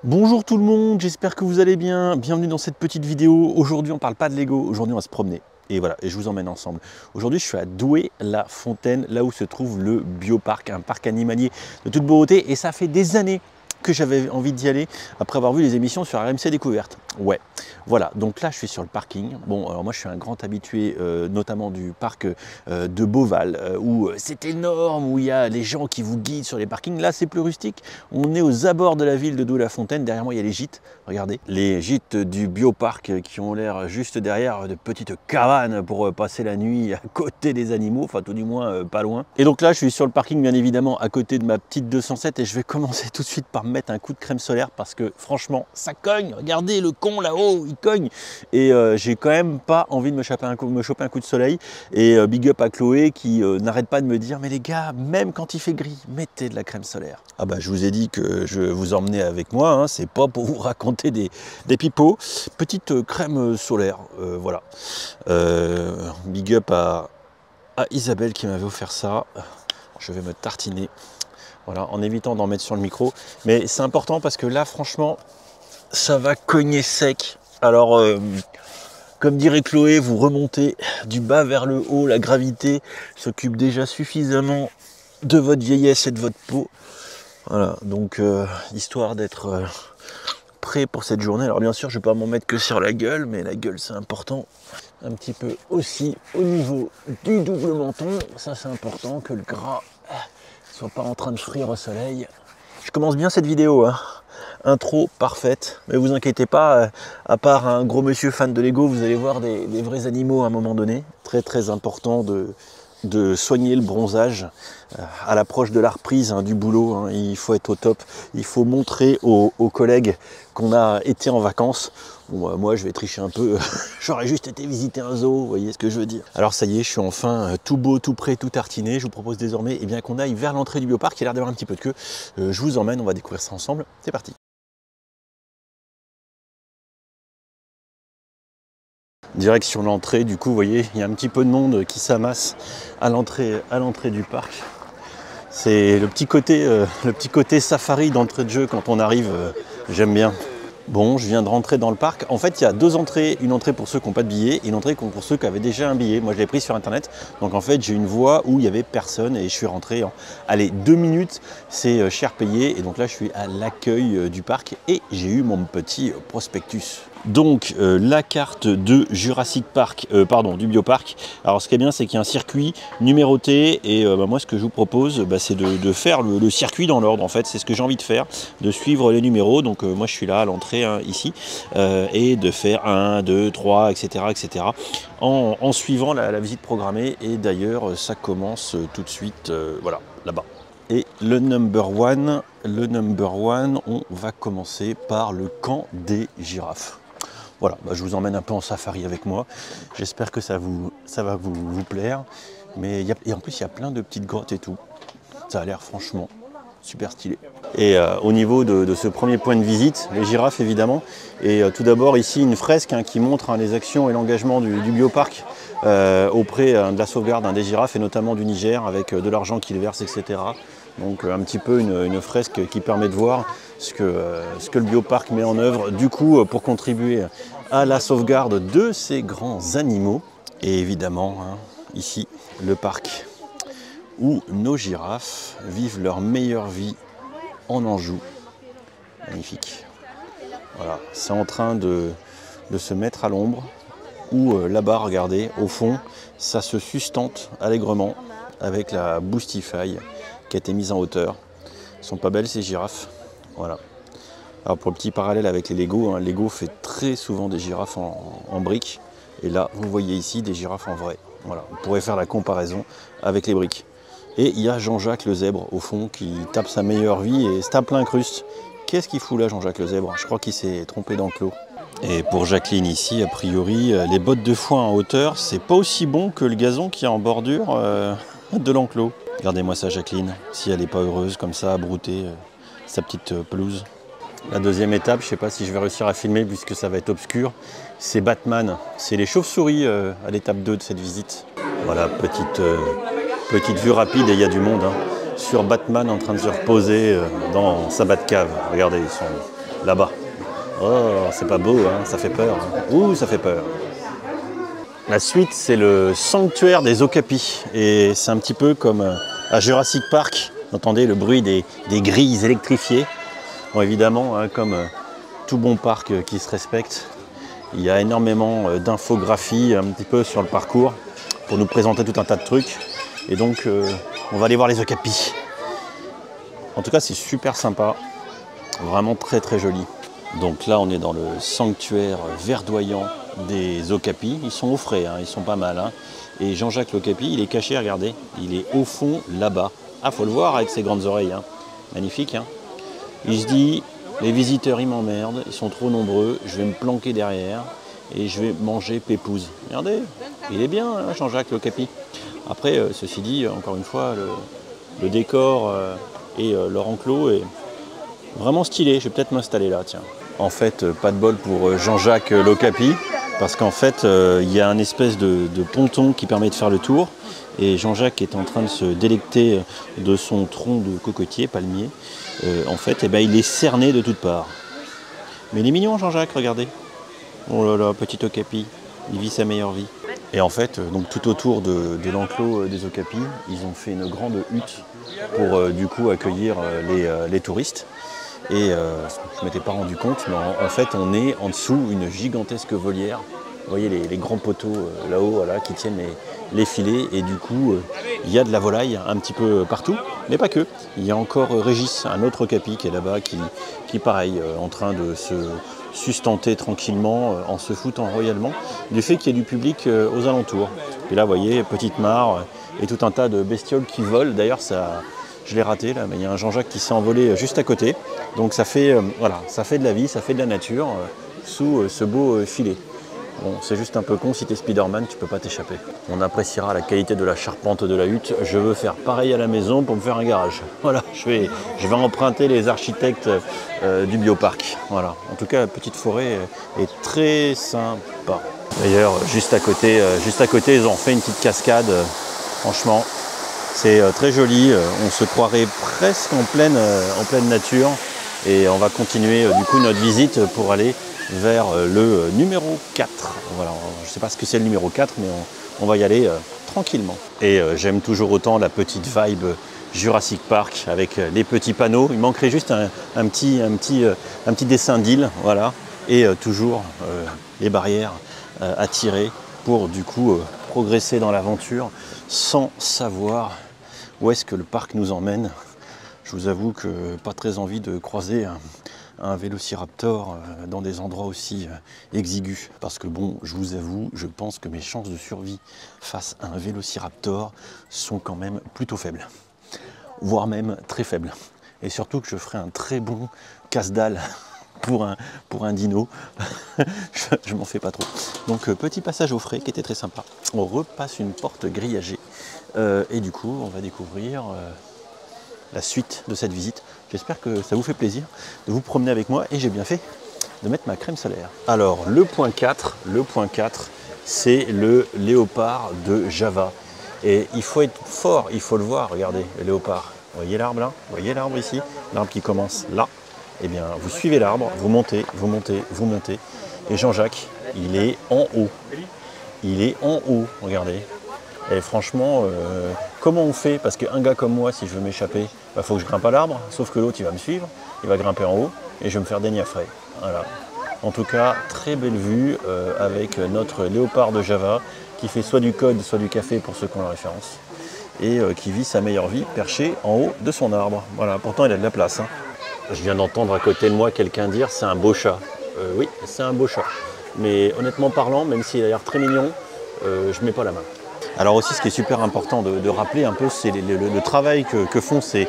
Bonjour tout le monde, j'espère que vous allez bien. Bienvenue dans cette petite vidéo. Aujourd'hui, on parle pas de Lego, aujourd'hui on va se promener. Et voilà, et je vous emmène ensemble. Aujourd'hui, je suis à Douai-la-Fontaine, là où se trouve le Bioparc, un parc animalier de toute beauté. Et ça fait des années que j'avais envie d'y aller, après avoir vu les émissions sur RMC Découverte. Ouais, voilà, donc là je suis sur le parking. Bon, alors moi je suis un grand habitué, notamment du parc de Beauval, où c'est énorme, où il y a les gens qui vous guident sur les parkings. Là c'est plus rustique, on est aux abords de la ville de Douai-la-Fontaine. Derrière moi il y a les gîtes, regardez, les gîtes du Bioparc qui ont l'air juste derrière de petites cabanes pour passer la nuit à côté des animaux, enfin tout du moins pas loin. Et donc là je suis sur le parking bien évidemment à côté de ma petite 207 et je vais commencer tout de suite par mettre un coup de crème solaire parce que franchement ça cogne, regardez le con là-haut il cogne et j'ai quand même pas envie de me choper un coup de soleil. Et big up à Chloé qui n'arrête pas de me dire mais les gars, même quand il fait gris, mettez de la crème solaire. Ah bah je vous ai dit que je vous emmenais avec moi, hein, c'est pas pour vous raconter des pipeaux. Petite crème solaire, voilà. Big up à Isabelle qui m'avait offert ça. Je vais me tartiner. Voilà, en évitant d'en mettre sur le micro. Mais c'est important parce que là, franchement, ça va cogner sec. Alors, comme dirait Chloé, vous remontez du bas vers le haut. La gravité s'occupe déjà suffisamment de votre vieillesse et de votre peau. Voilà, donc histoire d'être prêt pour cette journée. Alors bien sûr, je ne vais pas m'en mettre que sur la gueule, mais la gueule, c'est important. Un petit peu aussi au niveau du double menton. Ça, c'est important que le gras soit pas en train de frire au soleil. Je commence bien cette vidéo, hein. Intro parfaite, mais vous inquiétez pas, à part un gros monsieur fan de Lego, vous allez voir des vrais animaux à un moment donné. Très important de soigner le bronzage à l'approche de la reprise du boulot, hein. Il faut être au top, il faut montrer aux collègues qu'on a été en vacances. Bon, moi je vais tricher un peu, j'aurais juste été visiter un zoo, vous voyez ce que je veux dire. Alors ça y est, je suis enfin tout beau, tout prêt, tout tartiné. Je vous propose désormais qu'on aille vers l'entrée du Bioparc, qui a l'air d'avoir un petit peu de queue. Je vous emmène, on va découvrir ça ensemble, c'est parti. Direction l'entrée, du coup vous voyez, il y a un petit peu de monde qui s'amasse à l'entrée du parc. C'est le petit côté safari d'entrée de jeu quand on arrive, j'aime bien. Bon, je viens de rentrer dans le parc. En fait, il y a deux entrées. Une entrée pour ceux qui n'ont pas de billet et une entrée pour ceux qui avaient déjà un billet. Moi, je l'ai pris sur Internet. Donc, en fait, j'ai une voie où il n'y avait personne et je suis rentré en, allez, 2 minutes. C'est cher payé. Et donc là, je suis à l'accueil du parc et j'ai eu mon petit prospectus. Donc la carte de Jurassic Park, du Bioparc. Alors ce qui est bien, c'est qu'il y a un circuit numéroté et moi ce que je vous propose, c'est de faire le circuit dans l'ordre en fait. C'est ce que j'ai envie de faire, de suivre les numéros. Donc moi je suis là à l'entrée ici et de faire 1, 2, 3, etc. etc. en suivant la visite programmée. Et d'ailleurs ça commence tout de suite, voilà, là-bas. Et le number one, on va commencer par le camp des girafes. Voilà, je vous emmène un peu en safari avec moi. J'espère que ça va vous plaire. Mais et en plus, il y a plein de petites grottes et tout. Ça a l'air franchement super stylé. Et au niveau de ce premier point de visite, les girafes évidemment. Et tout d'abord ici, une fresque qui montre les actions et l'engagement du Bioparc auprès de la sauvegarde des girafes et notamment du Niger avec de l'argent qu'ils versent, etc. Donc un petit peu une fresque qui permet de voir ce que le Bioparc met en œuvre du coup pour contribuer à la sauvegarde de ces grands animaux. Et évidemment, ici, le parc où nos girafes vivent leur meilleure vie en Anjou. Magnifique. Voilà, c'est en train de se mettre à l'ombre. Ou là-bas, regardez, au fond, ça se sustente allègrement avec la Boostify qui a été mise en hauteur. Elles sont pas belles ces girafes. Voilà. Alors pour le petit parallèle avec les Lego, Lego fait très souvent des girafes en briques. Et là, vous voyez ici des girafes en vrai. Voilà. On pourrait faire la comparaison avec les briques. Et il y a Jean-Jacques le zèbre au fond qui tape sa meilleure vie et se tape l'incruste. Qu'est-ce qu'il fout là, Jean-Jacques le zèbre? Je crois qu'il s'est trompé d'enclos. Et pour Jacqueline ici, a priori, les bottes de foin en hauteur, c'est pas aussi bon que le gazon qui est en bordure de l'enclos. Regardez-moi ça, Jacqueline, si elle n'est pas heureuse comme ça à brouter sa petite pelouse. La deuxième étape, je ne sais pas si je vais réussir à filmer puisque ça va être obscur, c'est Batman. C'est les chauves-souris à l'étape 2 de cette visite. Voilà, petite vue rapide et il y a du monde sur Batman en train de se reposer dans sa Batcave. Regardez, là-bas. Oh, c'est pas beau, hein, ça fait peur. Ouh, ça fait peur. La suite, c'est le sanctuaire des okapis. Et c'est un petit peu comme à Jurassic Park. Vous entendez le bruit des grilles électrifiées. Bon, évidemment, hein, comme tout bon parc qui se respecte, il y a énormément d'infographies un petit peu sur le parcours pour nous présenter tout un tas de trucs. Et donc, on va aller voir les okapis. En tout cas, c'est super sympa. Vraiment très très joli. Donc là, on est dans le sanctuaire verdoyant des okapis. Ils sont au frais, hein, ils sont pas mal. Hein. Et Jean-Jacques l'okapi, il est caché, regardez. Il est au fond là-bas. Ah, faut le voir avec ses grandes oreilles. Hein. Magnifique. Hein. Il se dit, les visiteurs, ils m'emmerdent. Ils sont trop nombreux. Je vais me planquer derrière et je vais manger pépouze. Regardez, il est bien, hein, Jean-Jacques l'okapi. Après, ceci dit, encore une fois, le décor et leur enclos est vraiment stylé. Je vais peut-être m'installer là, tiens. En fait, pas de bol pour Jean-Jacques l'okapi, parce qu'en fait, il y a un espèce de ponton qui permet de faire le tour. Et Jean-Jacques est en train de se délecter de son tronc de cocotier, palmier. En fait, eh ben, il est cerné de toutes parts. Mais il est mignon, Jean-Jacques, regardez. Oh là là, petit okapi, il vit sa meilleure vie. Et en fait, donc tout autour de l'enclos des okapis, ils ont fait une grande hutte pour du coup accueillir les touristes. Et je ne m'étais pas rendu compte, mais en fait on est en dessous une gigantesque volière. Vous voyez les grands poteaux là-haut voilà, qui tiennent les filets. Et du coup, il y a de la volaille un petit peu partout, mais pas que. Il y a encore Régis, un autre okapi qui est là-bas, qui pareil, en train de se sustenter tranquillement en se foutant royalement du fait qu'il y ait du public aux alentours. Et là, vous voyez, petite mare et tout un tas de bestioles qui volent. D'ailleurs, ça, je l'ai raté là, mais il y a un Jean-Jacques qui s'est envolé juste à côté. Donc ça fait, voilà, ça fait de la vie, ça fait de la nature sous ce beau filet. Bon, c'est juste un peu con, si t'es Spider-Man, tu peux pas t'échapper. On appréciera la qualité de la charpente de la hutte. Je veux faire pareil à la maison pour me faire un garage. Voilà, je vais emprunter les architectes du bioparc. Voilà. En tout cas, la petite forêt est très sympa. D'ailleurs, juste à côté, ils ont fait une petite cascade. Franchement, c'est très joli. On se croirait presque en pleine nature. Et on va continuer du coup notre visite pour aller vers le numéro 4. Voilà, je ne sais pas ce que c'est le numéro 4, mais on va y aller tranquillement. Et j'aime toujours autant la petite vibe Jurassic Park avec les petits panneaux. Il manquerait juste un petit dessin d'île, voilà, et toujours les barrières à tirer pour du coup progresser dans l'aventure sans savoir où est-ce que le parc nous emmène. Je vous avoue que pas très envie de croiser un vélociraptor dans des endroits aussi exigus. Parce que bon, je vous avoue, je pense que mes chances de survie face à un vélociraptor sont quand même plutôt faibles. Voire même très faibles. Et surtout que je ferai un très bon casse-dalle pour un dino. je m'en fais pas trop. Donc petit passage au frais qui était très sympa. On repasse une porte grillagée. Et du coup, on va découvrir la suite de cette visite. J'espère que ça vous fait plaisir de vous promener avec moi et j'ai bien fait de mettre ma crème solaire. Alors le point 4, c'est le léopard de Java. Et il faut être fort, il faut le voir, regardez, le léopard. Vous voyez l'arbre là? Vous voyez l'arbre ici? L'arbre qui commence là. Eh bien, vous suivez l'arbre, vous montez, vous montez, vous montez. Et Jean-Jacques, il est en haut. Il est en haut, regardez. Et franchement, comment on fait? Parce qu'un gars comme moi, si je veux m'échapper, il faut que je grimpe à l'arbre, sauf que l'autre, il va me suivre, il va grimper en haut, et je vais me faire déniafrer. Voilà. En tout cas, très belle vue avec notre léopard de Java, qui fait soit du code, soit du café pour ceux qui ont la référence, et qui vit sa meilleure vie perché en haut de son arbre. Voilà, pourtant il a de la place. Hein. Je viens d'entendre à côté de moi quelqu'un dire c'est un beau chat. Oui, c'est un beau chat. Mais honnêtement parlant, même s'il a l'air très mignon, je ne mets pas la main. Alors aussi, ce qui est super important de rappeler un peu, c'est le travail que font ces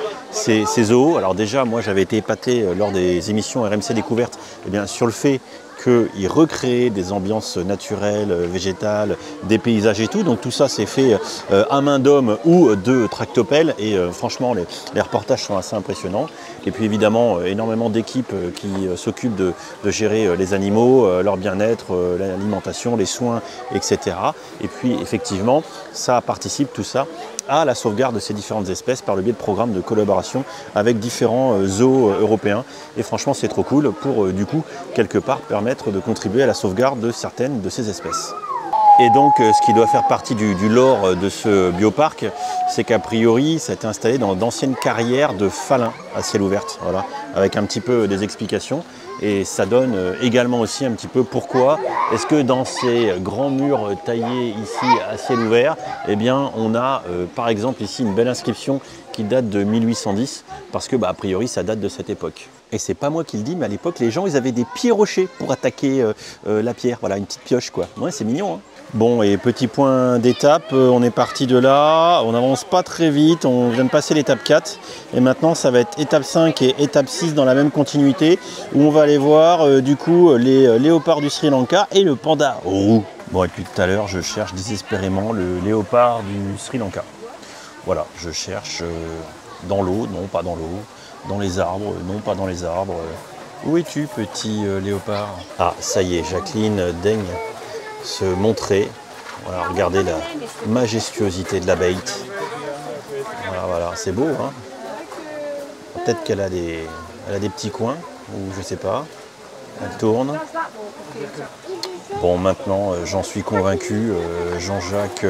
zoos. Alors déjà, moi j'avais été épaté lors des émissions RMC Découverte sur le fait qu'ils recréaient des ambiances naturelles, végétales, des paysages et tout. Donc tout ça c'est fait à main d'homme ou de tractopelle et franchement les reportages sont assez impressionnants. Et puis évidemment énormément d'équipes qui s'occupent de gérer les animaux, leur bien-être, l'alimentation, les soins, etc. Et puis effectivement ça participe tout ça à la sauvegarde de ces différentes espèces par le biais de programmes de collaboration avec différents zoos européens. Et franchement, c'est trop cool pour, du coup, quelque part permettre de contribuer à la sauvegarde de certaines de ces espèces. Et donc, ce qui doit faire partie du lore de ce bioparc, c'est qu'a priori, ça a été installé dans d'anciennes carrières de phalins à ciel ouvert, voilà, avec un petit peu des explications. Et ça donne également aussi un petit peu pourquoi est-ce que dans ces grands murs taillés ici à ciel ouvert, eh bien, on a par exemple ici une belle inscription qui date de 1810, parce que a priori, ça date de cette époque. Et c'est pas moi qui le dis, mais à l'époque, les gens, ils avaient des pieds rochers pour attaquer la pierre. Voilà, une petite pioche, quoi. Ouais, c'est mignon, hein. Bon, et petit point d'étape, on est parti de là, on n'avance pas très vite, on vient de passer l'étape 4, et maintenant ça va être étape 5 et étape 6 dans la même continuité, où on va aller voir du coup les léopards du Sri Lanka et le panda roux. Bon, et puis tout à l'heure, je cherche désespérément le léopard du Sri Lanka. Voilà, je cherche dans l'eau, non pas dans l'eau, dans les arbres, non pas dans les arbres. Où es-tu, petit léopard? Ah, ça y est, Jacqueline daigne se montrer. Voilà, regardez la majestuosité de la bête. Voilà, voilà, c'est beau, hein. Peut-être qu'elle a des petits coins, ou je sais pas. Elle tourne. Bon, maintenant, j'en suis convaincu. Jean-Jacques,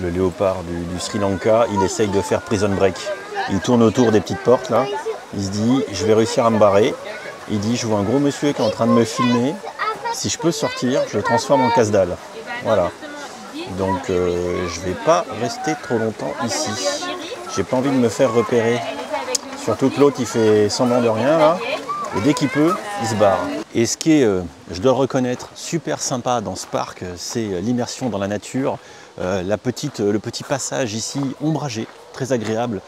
le léopard du Sri Lanka, il essaye de faire prison break. Il tourne autour des petites portes, là. Il se dit, je vais réussir à me barrer. Il dit, je vois un gros monsieur qui est en train de me filmer. Si je peux sortir, je le transforme en casse-dalle. Voilà. Donc je vais pas rester trop longtemps ici. J'ai pas envie de me faire repérer. Surtout que l'autre il fait semblant de rien là. Et dès qu'il peut, il se barre. Et ce qui est, je dois le reconnaître, super sympa dans ce parc, c'est l'immersion dans la nature. Le petit passage ici ombragé, très agréable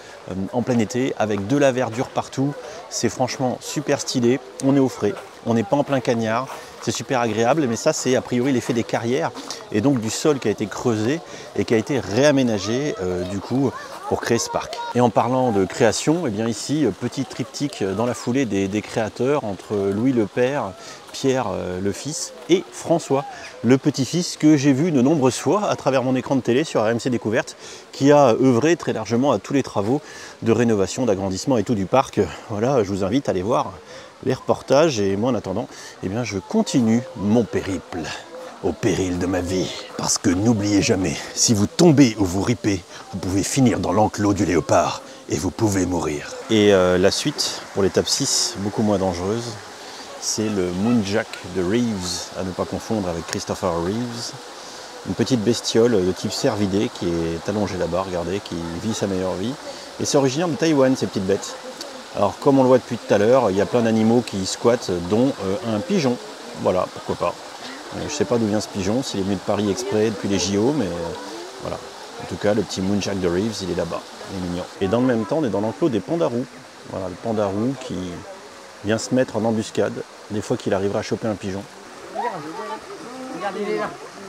en plein été, avec de la verdure partout. C'est franchement super stylé. On est au frais, on n'est pas en plein cagnard. C'est super agréable, mais ça c'est a priori l'effet des carrières et donc du sol qui a été creusé et qui a été réaménagé du coup pour créer ce parc. Et en parlant de création, eh bien ici, petit triptyque dans la foulée des créateurs entre Louis le père, Pierre le fils et François le petit-fils que j'ai vu de nombreuses fois à travers mon écran de télé sur RMC Découverte, qui a œuvré très largement à tous les travaux de rénovation, d'agrandissement et tout du parc. Voilà, je vous invite à aller voir les reportages et moi en attendant, eh bien, je continue mon périple au péril de ma vie. Parce que n'oubliez jamais, si vous tombez ou vous ripez, vous pouvez finir dans l'enclos du léopard et vous pouvez mourir. Et la suite pour l'étape 6, beaucoup moins dangereuse, c'est le Moonjack de Reeves, à ne pas confondre avec Christopher Reeves. Une petite bestiole de type cervidé qui est allongée là-bas, regardez, qui vit sa meilleure vie. Et c'est originaire de Taïwan, ces petites bêtes. Alors comme on le voit depuis tout à l'heure, il y a plein d'animaux qui squattent, dont un pigeon. Voilà, pourquoi pas. Je ne sais pas d'où vient ce pigeon, s'il est venu de Paris exprès depuis les JO, mais voilà. En tout cas, le petit Moonjack de Reeves, il est là-bas, il est mignon. Et dans le même temps, on est dans l'enclos des pandas roux. Voilà, le panda roux qui vient se mettre en embuscade, des fois qu'il arrivera à choper un pigeon.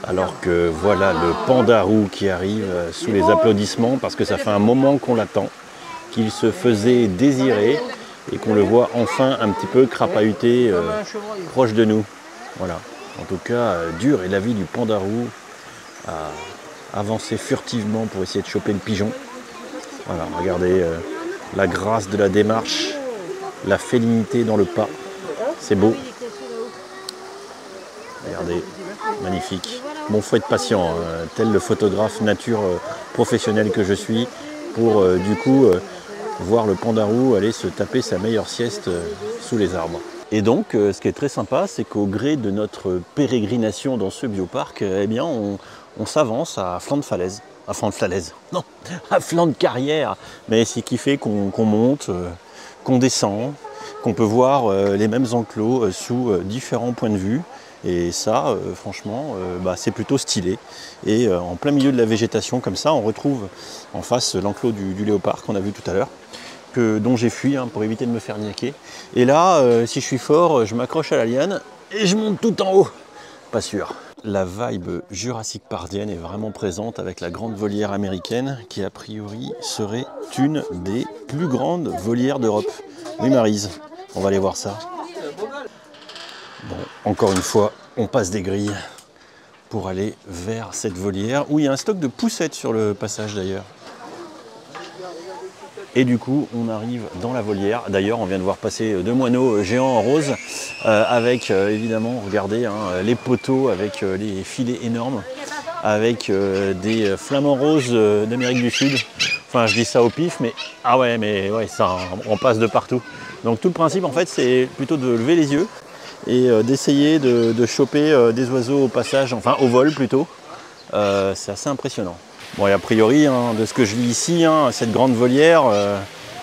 Alors que voilà le panda roux qui arrive sous les applaudissements, parce que ça fait un moment qu'on l'attend, qu'il se faisait désirer et qu'on le voit enfin un petit peu crapahuter proche de nous. Voilà. En tout cas, dur est la vie du panda roux à avancer furtivement pour essayer de choper le pigeon. Voilà, regardez la grâce de la démarche, la félinité dans le pas. C'est beau. Regardez, magnifique. Bon, faut être patient, hein, tel le photographe nature professionnel que je suis, pour du coup voir le panda roux aller se taper sa meilleure sieste sous les arbres. Et donc, ce qui est très sympa, c'est qu'au gré de notre pérégrination dans ce bioparc, eh bien, on s'avance à flanc de falaise. À flanc de falaise, non, à flanc de carrière. Mais c'est qui fait qu'on monte, qu'on descend, qu'on peut voir les mêmes enclos sous différents points de vue. Et ça, franchement, c'est plutôt stylé. Et en plein milieu de la végétation, comme ça, on retrouve en face l'enclos du léopard qu'on a vu tout à l'heure, dont j'ai fui pour éviter de me faire niaquer. Et là, si je suis fort, je m'accroche à la liane et je monte tout en haut. Pas sûr. La vibe Jurassic Parkienne est vraiment présente avec la grande volière américaine qui a priori serait une des plus grandes volières d'Europe. Oui Maryse, on va aller voir ça. Bon, encore une fois, on passe des grilles pour aller vers cette volière où il y a un stock de poussettes sur le passage d'ailleurs. Et du coup, on arrive dans la volière. D'ailleurs, on vient de voir passer 2 moineaux géants en rose avec évidemment, regardez, hein, les poteaux avec les filets énormes, avec des flamants roses d'Amérique du Sud. Enfin, je dis ça au pif, mais ah ouais, mais ouais, ça, on passe de partout. Donc tout le principe, en fait, c'est plutôt de lever les yeux et d'essayer de choper des oiseaux au passage, enfin au vol plutôt. C'est assez impressionnant. Bon, et a priori, hein, de ce que je lis ici, hein, cette grande volière,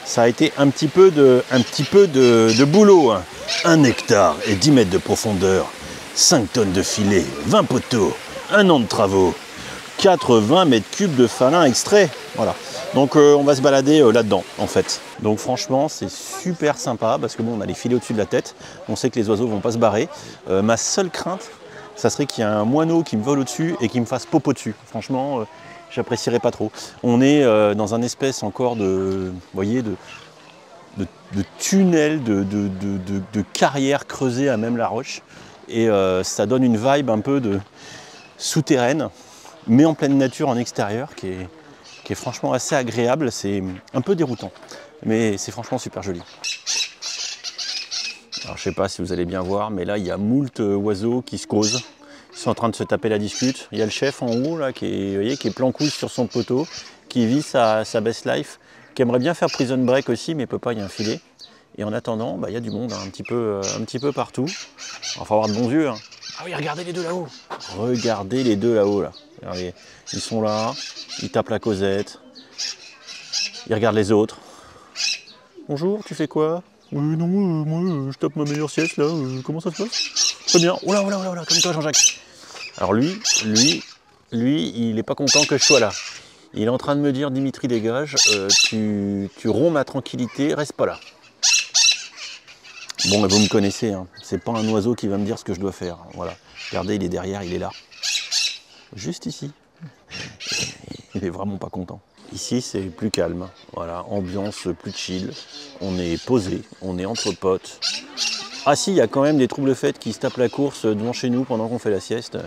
ça a été un petit peu de boulot. Hein. 1 hectare et 10 mètres de profondeur, 5 tonnes de filets, 20 poteaux, 1 an de travaux, 80 mètres cubes de falin extrait. Voilà. Donc on va se balader là-dedans en fait. Donc franchement c'est super sympa parce que bon, on a les filets au-dessus de la tête. On sait que les oiseaux vont pas se barrer. Ma seule crainte, ça serait qu'il y ait un moineau qui me vole au-dessus et qui me fasse popo dessus. Franchement, j'apprécierais pas trop. On est dans un espèce encore de, vous voyez, de tunnel, de carrière creusée à même la roche. Et ça donne une vibe un peu de souterraine, mais en pleine nature, en extérieur, qui est franchement assez agréable. C'est un peu déroutant, mais c'est franchement super joli. Alors je sais pas si vous allez bien voir, mais là il y a moult oiseaux qui se causent. Ils sont en train de se taper la discute. Il y a le chef en haut là qui est, vous voyez, qui est plancouille sur son poteau, qui vit sa best life, qui aimerait bien faire prison break aussi, mais peut pas, il y a un filet. Et en attendant, bah, il y a du monde hein, un petit peu partout. Il faut avoir de bons yeux. Hein. Ah oui, regardez les deux là-haut. Regardez les deux là-haut là. Regardez. Ils sont là, ils tapent la causette, ils regardent les autres. Bonjour, tu fais quoi? Non, moi je tape ma meilleure sieste là, comment ça se passe? Très bien. Oh là, comme toi Jean-Jacques. Alors lui, il est pas content que je sois là. Il est en train de me dire, Dimitri dégage, tu romps ma tranquillité, reste pas là. Bon, mais vous me connaissez, hein. C'est pas un oiseau qui va me dire ce que je dois faire. Voilà. Regardez, il est derrière, il est là. Juste ici. Il est vraiment pas content. Ici, c'est plus calme. Voilà, ambiance plus chill. On est posé, on est entre potes. Ah si, il y a quand même des troubles faits qui se tapent la course devant chez nous pendant qu'on fait la sieste.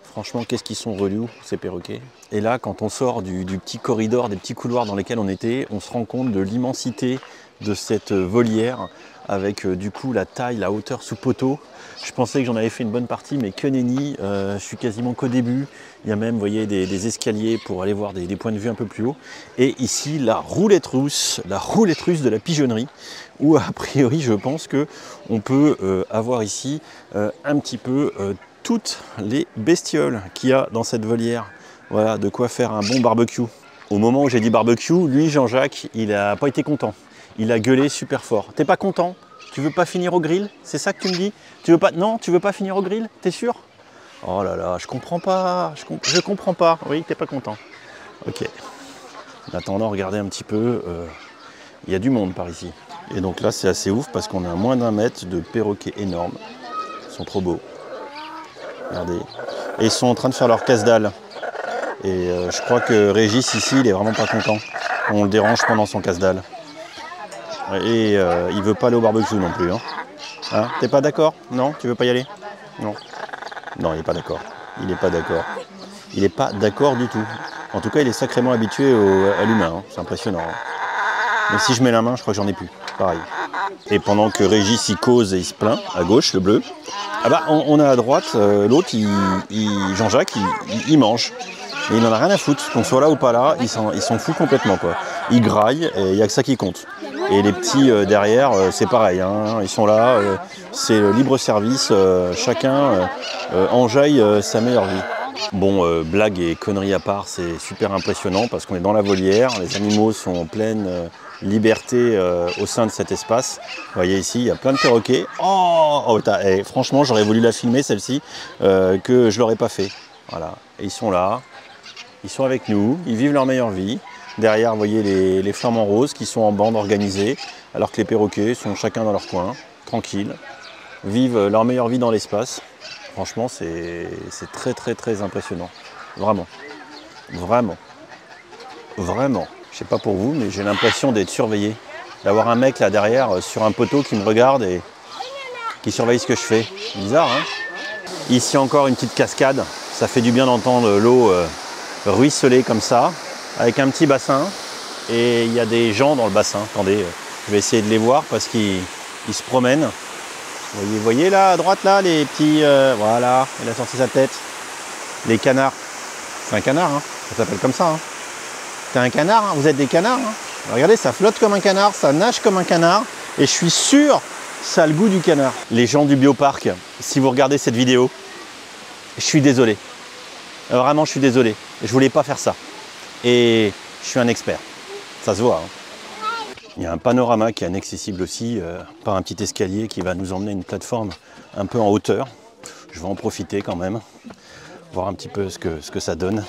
Franchement, qu'est-ce qu'ils sont relous, ces perroquets. Et là, quand on sort du petit corridor, des petits couloirs dans lesquels on était, on se rend compte de l'immensité de cette volière avec du coup la taille, la hauteur sous poteau. Je pensais que j'en avais fait une bonne partie, mais que nenni, je suis quasiment qu'au début. Il y a même, vous voyez, des escaliers pour aller voir des points de vue un peu plus haut. Et ici, la roulette russe de la pigeonnerie, où a priori, je pense qu'on peut avoir ici un petit peu toutes les bestioles qu'il y a dans cette volière. Voilà, de quoi faire un bon barbecue. Au moment où j'ai dit barbecue, lui, Jean-Jacques, il n'a pas été content. Il a gueulé super fort. T'es pas content? Tu veux pas finir au grill? C'est ça que tu me dis? Tu veux pas? Non, tu veux pas finir au grill? T'es sûr? Oh là là, je comprends pas. Je comprends pas. Oui, t'es pas content. Ok. En attendant, regardez un petit peu. Il y a du monde par ici. Et donc là, c'est assez ouf parce qu'on a moins d'1 mètre de perroquets énormes. Ils sont trop beaux. Regardez. Et ils sont en train de faire leur casse-dalle. Et je crois que Régis ici, il est vraiment pas content. On le dérange pendant son casse-dalle. Et il veut pas aller au barbecue non plus. Hein, t'es pas d'accord? Non? Tu veux pas y aller? Non. Non, il n'est pas d'accord. Il n'est pas d'accord. Il n'est pas d'accord du tout. En tout cas, il est sacrément habitué à l'humain. Hein. C'est impressionnant. Hein. Mais si je mets la main, je crois que j'en ai plus. Pareil. Et pendant que Régis il cause et il se plaint, à gauche, le bleu, ah bah, on a à droite, l'autre, Jean-Jacques, il mange. Et il n'en a rien à foutre. Qu'on soit là ou pas là, il s'en fout complètement. Quoi. Il graille et il n'y a que ça qui compte. Et les petits derrière, c'est pareil. Hein. Ils sont là, c'est le libre service. Chacun enjaille sa meilleure vie. Bon, blague et conneries à part, c'est super impressionnant parce qu'on est dans la volière. Les animaux sont en pleine liberté au sein de cet espace. Vous voyez ici, il y a plein de perroquets. Et franchement, j'aurais voulu la filmer celle-ci, que je ne l'aurais pas fait. Voilà. Et ils sont là, ils sont avec nous, ils vivent leur meilleure vie. Derrière, vous voyez les flamants roses qui sont en bande organisée, alors que les perroquets sont chacun dans leur coin, tranquilles, vivent leur meilleure vie dans l'espace. Franchement, c'est très très très impressionnant. Vraiment. Vraiment. Vraiment. Je sais pas pour vous, mais j'ai l'impression d'être surveillé. D'avoir un mec là derrière sur un poteau qui me regarde et qui surveille ce que je fais. Bizarre, hein? Ici encore une petite cascade. Ça fait du bien d'entendre l'eau ruisseler comme ça, avec un petit bassin. et il y a des gens dans le bassin. Attendez, je vais essayer de les voir parce qu'ils se promènent. Vous voyez là, à droite, là, les petits... voilà, il a sorti sa tête. Les canards. C'est un canard, hein. Ça s'appelle comme ça. Hein. C'est un canard, hein. Vous êtes des canards. Hein. Regardez, ça flotte comme un canard, ça nage comme un canard. Et je suis sûr, ça a le goût du canard. Les gens du bioparc, si vous regardez cette vidéo, je suis désolé. Vraiment, je suis désolé. Je voulais pas faire ça. Et je suis un expert. Ça se voit. Hein. Il y a un panorama qui est inaccessible aussi par un petit escalier qui va nous emmener à une plateforme un peu en hauteur. Je vais en profiter quand même, voir un petit peu ce que ça donne.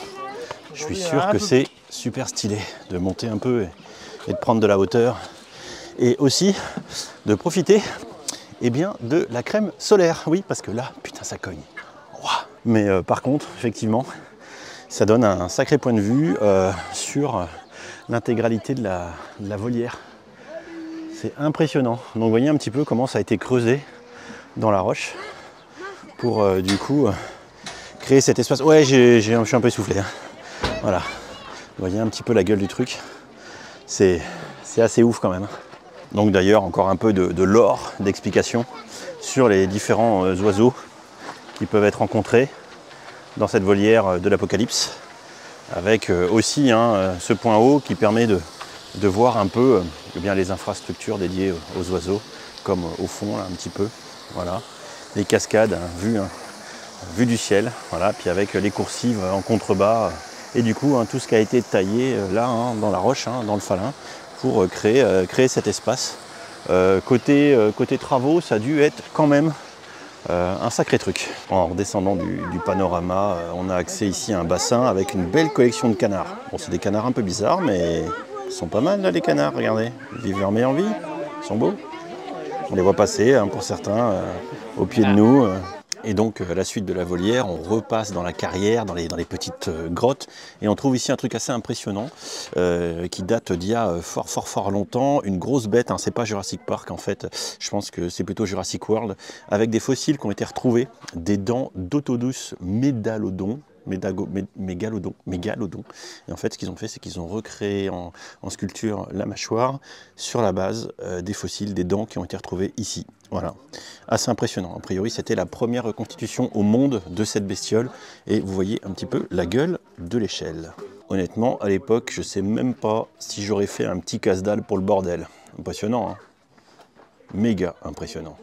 Je suis sûr que c'est super stylé de monter un peu et de prendre de la hauteur. Et aussi de profiter bien, de la crème solaire. Oui, parce que là, putain, ça cogne. Mais par contre, effectivement, ça donne un sacré point de vue sur l'intégralité de la volière. C'est impressionnant. Donc vous voyez un petit peu comment ça a été creusé dans la roche pour du coup créer cet espace. Ouais, je suis un peu essoufflé. Hein. Voilà. Vous voyez un petit peu la gueule du truc. C'est assez ouf quand même. Donc d'ailleurs, encore un peu de lore, d'explication sur les différents oiseaux qui peuvent être rencontrés dans cette volière de l'Apocalypse. Avec aussi ce point haut qui permet de voir un peu bien les infrastructures dédiées aux oiseaux, comme au fond là, un petit peu, voilà, les cascades vues du ciel, voilà, puis avec les coursives en contrebas, et du coup tout ce qui a été taillé là dans la roche, dans le falin, pour créer cet espace. Côté travaux, ça a dû être quand même un sacré truc. En redescendant du panorama, on a accès ici à un bassin avec une belle collection de canards. Bon, c'est des canards un peu bizarres, mais ils sont pas mal là les canards, regardez. Ils vivent leur meilleure vie, ils sont beaux. On les voit passer pour certains au pied de nous. Et donc la suite de la volière, on repasse dans la carrière, dans les petites grottes, et on trouve ici un truc assez impressionnant qui date d'il y a fort longtemps, une grosse bête, c'est pas Jurassic Park en fait, je pense que c'est plutôt Jurassic World, avec des fossiles qui ont été retrouvés, des dents d'Autodus mégalodon. Et en fait, ce qu'ils ont fait, c'est qu'ils ont recréé en sculpture la mâchoire sur la base des fossiles, des dents qui ont été retrouvées ici. Voilà, assez impressionnant. A priori, c'était la première reconstitution au monde de cette bestiole. Et vous voyez un petit peu la gueule de l'échelle. Honnêtement, à l'époque, je ne sais même pas si j'aurais fait un petit casse-dalle pour le bordel. Impressionnant, hein? Méga impressionnant.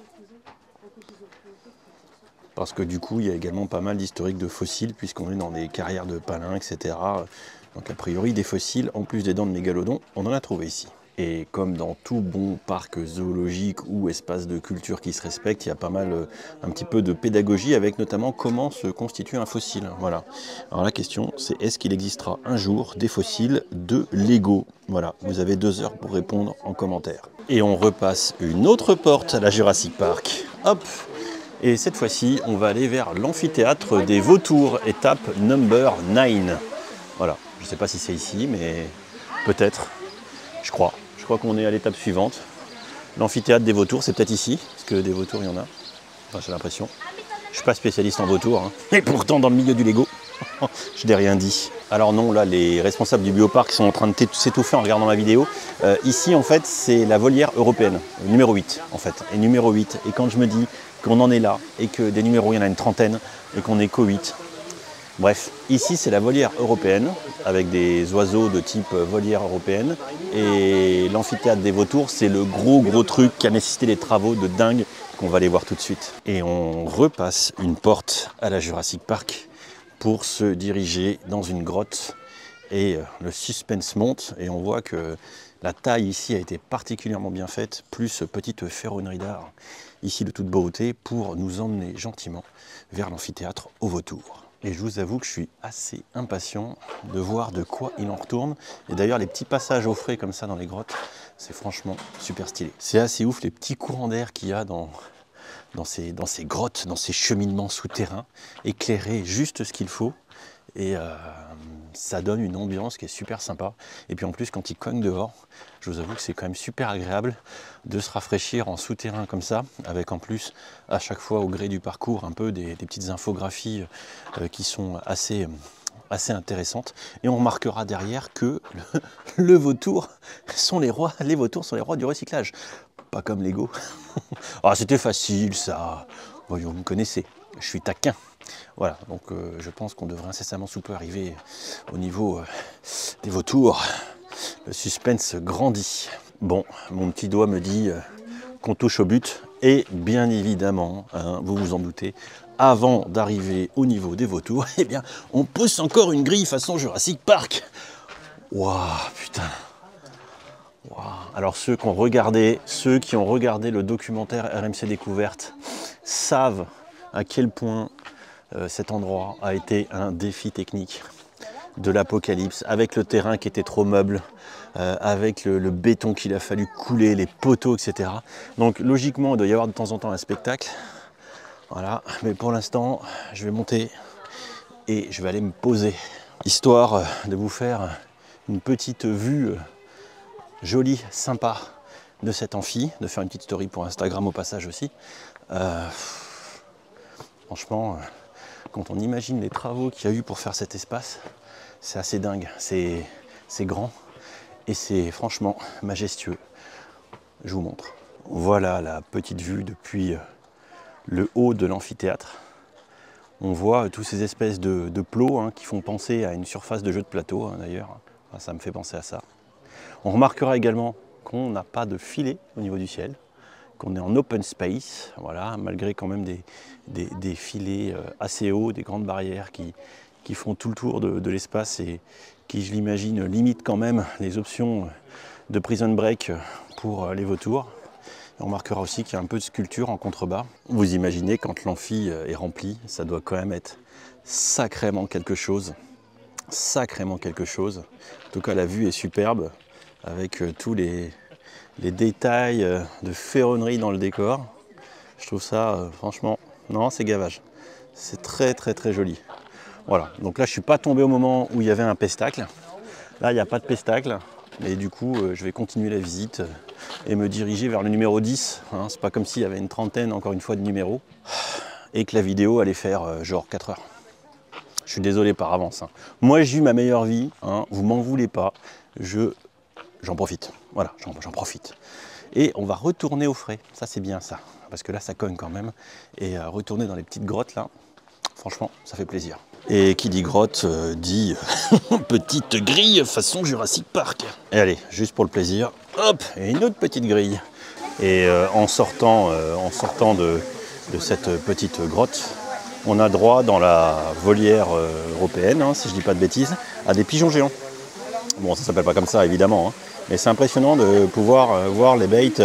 Parce que du coup, il y a également pas mal d'historiques de fossiles, puisqu'on est dans des carrières de palins, etc. Donc a priori, des fossiles, en plus des dents de mégalodon, on en a trouvé ici. Et comme dans tout bon parc zoologique ou espace de culture qui se respecte, il y a pas mal, un petit peu de pédagogie avec notamment comment se constitue un fossile. Voilà. Alors la question, c'est est-ce qu'il existera un jour des fossiles de Lego? Voilà, vous avez 2 heures pour répondre en commentaire. Et on repasse une autre porte à la Jurassic Park. Hop! Et cette fois-ci, on va aller vers l'amphithéâtre des vautours, étape number 9. Voilà, je ne sais pas si c'est ici, mais peut-être, je crois. Je crois qu'on est à l'étape suivante. L'amphithéâtre des vautours, c'est peut-être ici, parce que des vautours, il y en a. Enfin, j'ai l'impression. Je ne suis pas spécialiste en vautours, et pourtant dans le milieu du Lego, je n'ai rien dit. Alors non, là, les responsables du bioparc sont en train de s'étouffer en regardant ma vidéo. Ici, en fait, c'est la volière européenne, numéro 8, en fait, et numéro 8. Et quand je me dis qu'on en est là, et que des numéros, il y en a une trentaine, et qu'on est qu'au 8. Bref, ici, c'est la volière européenne, avec des oiseaux de type volière européenne. Et l'amphithéâtre des vautours, c'est le gros truc qui a nécessité des travaux de dingue, qu'on va aller voir tout de suite. Et on repasse une porte à la Jurassic Park pour se diriger dans une grotte. Et le suspense monte, et on voit que la taille ici a été particulièrement bien faite, plus petite ferronnerie d'art, ici de toute beauté, pour nous emmener gentiment vers l'amphithéâtre aux vautours. Et je vous avoue que je suis assez impatient de voir de quoi il en retourne. Et d'ailleurs, les petits passages au frais comme ça dans les grottes, c'est franchement super stylé. C'est assez ouf les petits courants d'air qu'il y a dans ces grottes, dans ces cheminements souterrains, éclairés juste ce qu'il faut. Et ça donne une ambiance qui est super sympa. Et puis en plus, quand il cogne dehors, je vous avoue que c'est quand même super agréable de se rafraîchir en souterrain comme ça, avec en plus, à chaque fois, au gré du parcours, un peu des petites infographies qui sont assez assez intéressante. Et on remarquera derrière que le vautour sont les vautours sont les rois du recyclage. Pas comme Lego. Ah, c'était facile ça. Voyons, vous me connaissez, je suis taquin. Voilà, donc je pense qu'on devrait incessamment sous peu arriver au niveau des vautours. Le suspense grandit. Bon, mon petit doigt me dit qu'on touche au but. Et bien évidemment, hein, vous vous en doutez, avant d'arriver au niveau des vautours, eh bien, on pousse encore une grille façon Jurassic Park. Waouh, putain. Wow. Alors ceux qui ont regardé le documentaire RMC Découverte savent à quel point cet endroit a été un défi technique de l'apocalypse, avec le terrain qui était trop meuble, avec le béton qu'il a fallu couler, les poteaux, etc. Donc logiquement, il doit y avoir de temps en temps un spectacle. Voilà, mais pour l'instant, je vais monter et je vais aller me poser, histoire de vous faire une petite vue jolie, sympa de cet amphi, de faire une petite story pour Instagram au passage aussi. Franchement, quand on imagine les travaux qu'il y a eu pour faire cet espace, c'est assez dingue, c'est grand et c'est franchement majestueux. Je vous montre. Voilà la petite vue depuis le haut de l'amphithéâtre. On voit tous ces espèces de plots hein, qui font penser à une surface de jeu de plateau hein, d'ailleurs. Enfin, ça me fait penser à ça. On remarquera également qu'on n'a pas de filet au niveau du ciel, qu'on est en open space, voilà, malgré quand même des filets assez hauts, des grandes barrières qui font tout le tour de l'espace et qui, je l'imagine, limitent quand même les options de prison break pour les vautours. On remarquera aussi qu'il y a un peu de sculpture en contrebas. Vous imaginez, quand l'amphi est rempli, ça doit quand même être sacrément quelque chose. Sacrément quelque chose. En tout cas, la vue est superbe, avec tous les détails de ferronnerie dans le décor. Je trouve ça, franchement, non, c'est gavage. C'est très, très, très joli. Voilà, donc là, je ne suis pas tombé au moment où il y avait un pestacle. Là, il n'y a pas de pestacle. Et du coup, je vais continuer la visite et me diriger vers le numéro 10. Hein. C'est pas comme s'il y avait une trentaine, encore une fois, de numéros. Et que la vidéo allait faire genre 4 heures. Je suis désolé par avance. Hein. Moi, j'ai eu ma meilleure vie. Hein. Vous m'en voulez pas. J'en profite. Voilà, j'en profite. Et on va retourner au frais. Ça, c'est bien ça. Parce que là, ça cogne quand même. Et retourner dans les petites grottes, là, franchement, ça fait plaisir. Et qui dit grotte, dit petite grille façon Jurassic Park. Et allez, juste pour le plaisir, hop, et une autre petite grille. Et en sortant de cette petite grotte, on a droit dans la volière européenne, hein, si je dis pas de bêtises, à des pigeons géants. Bon, ça s'appelle pas comme ça, évidemment, hein, mais c'est impressionnant de pouvoir voir les baits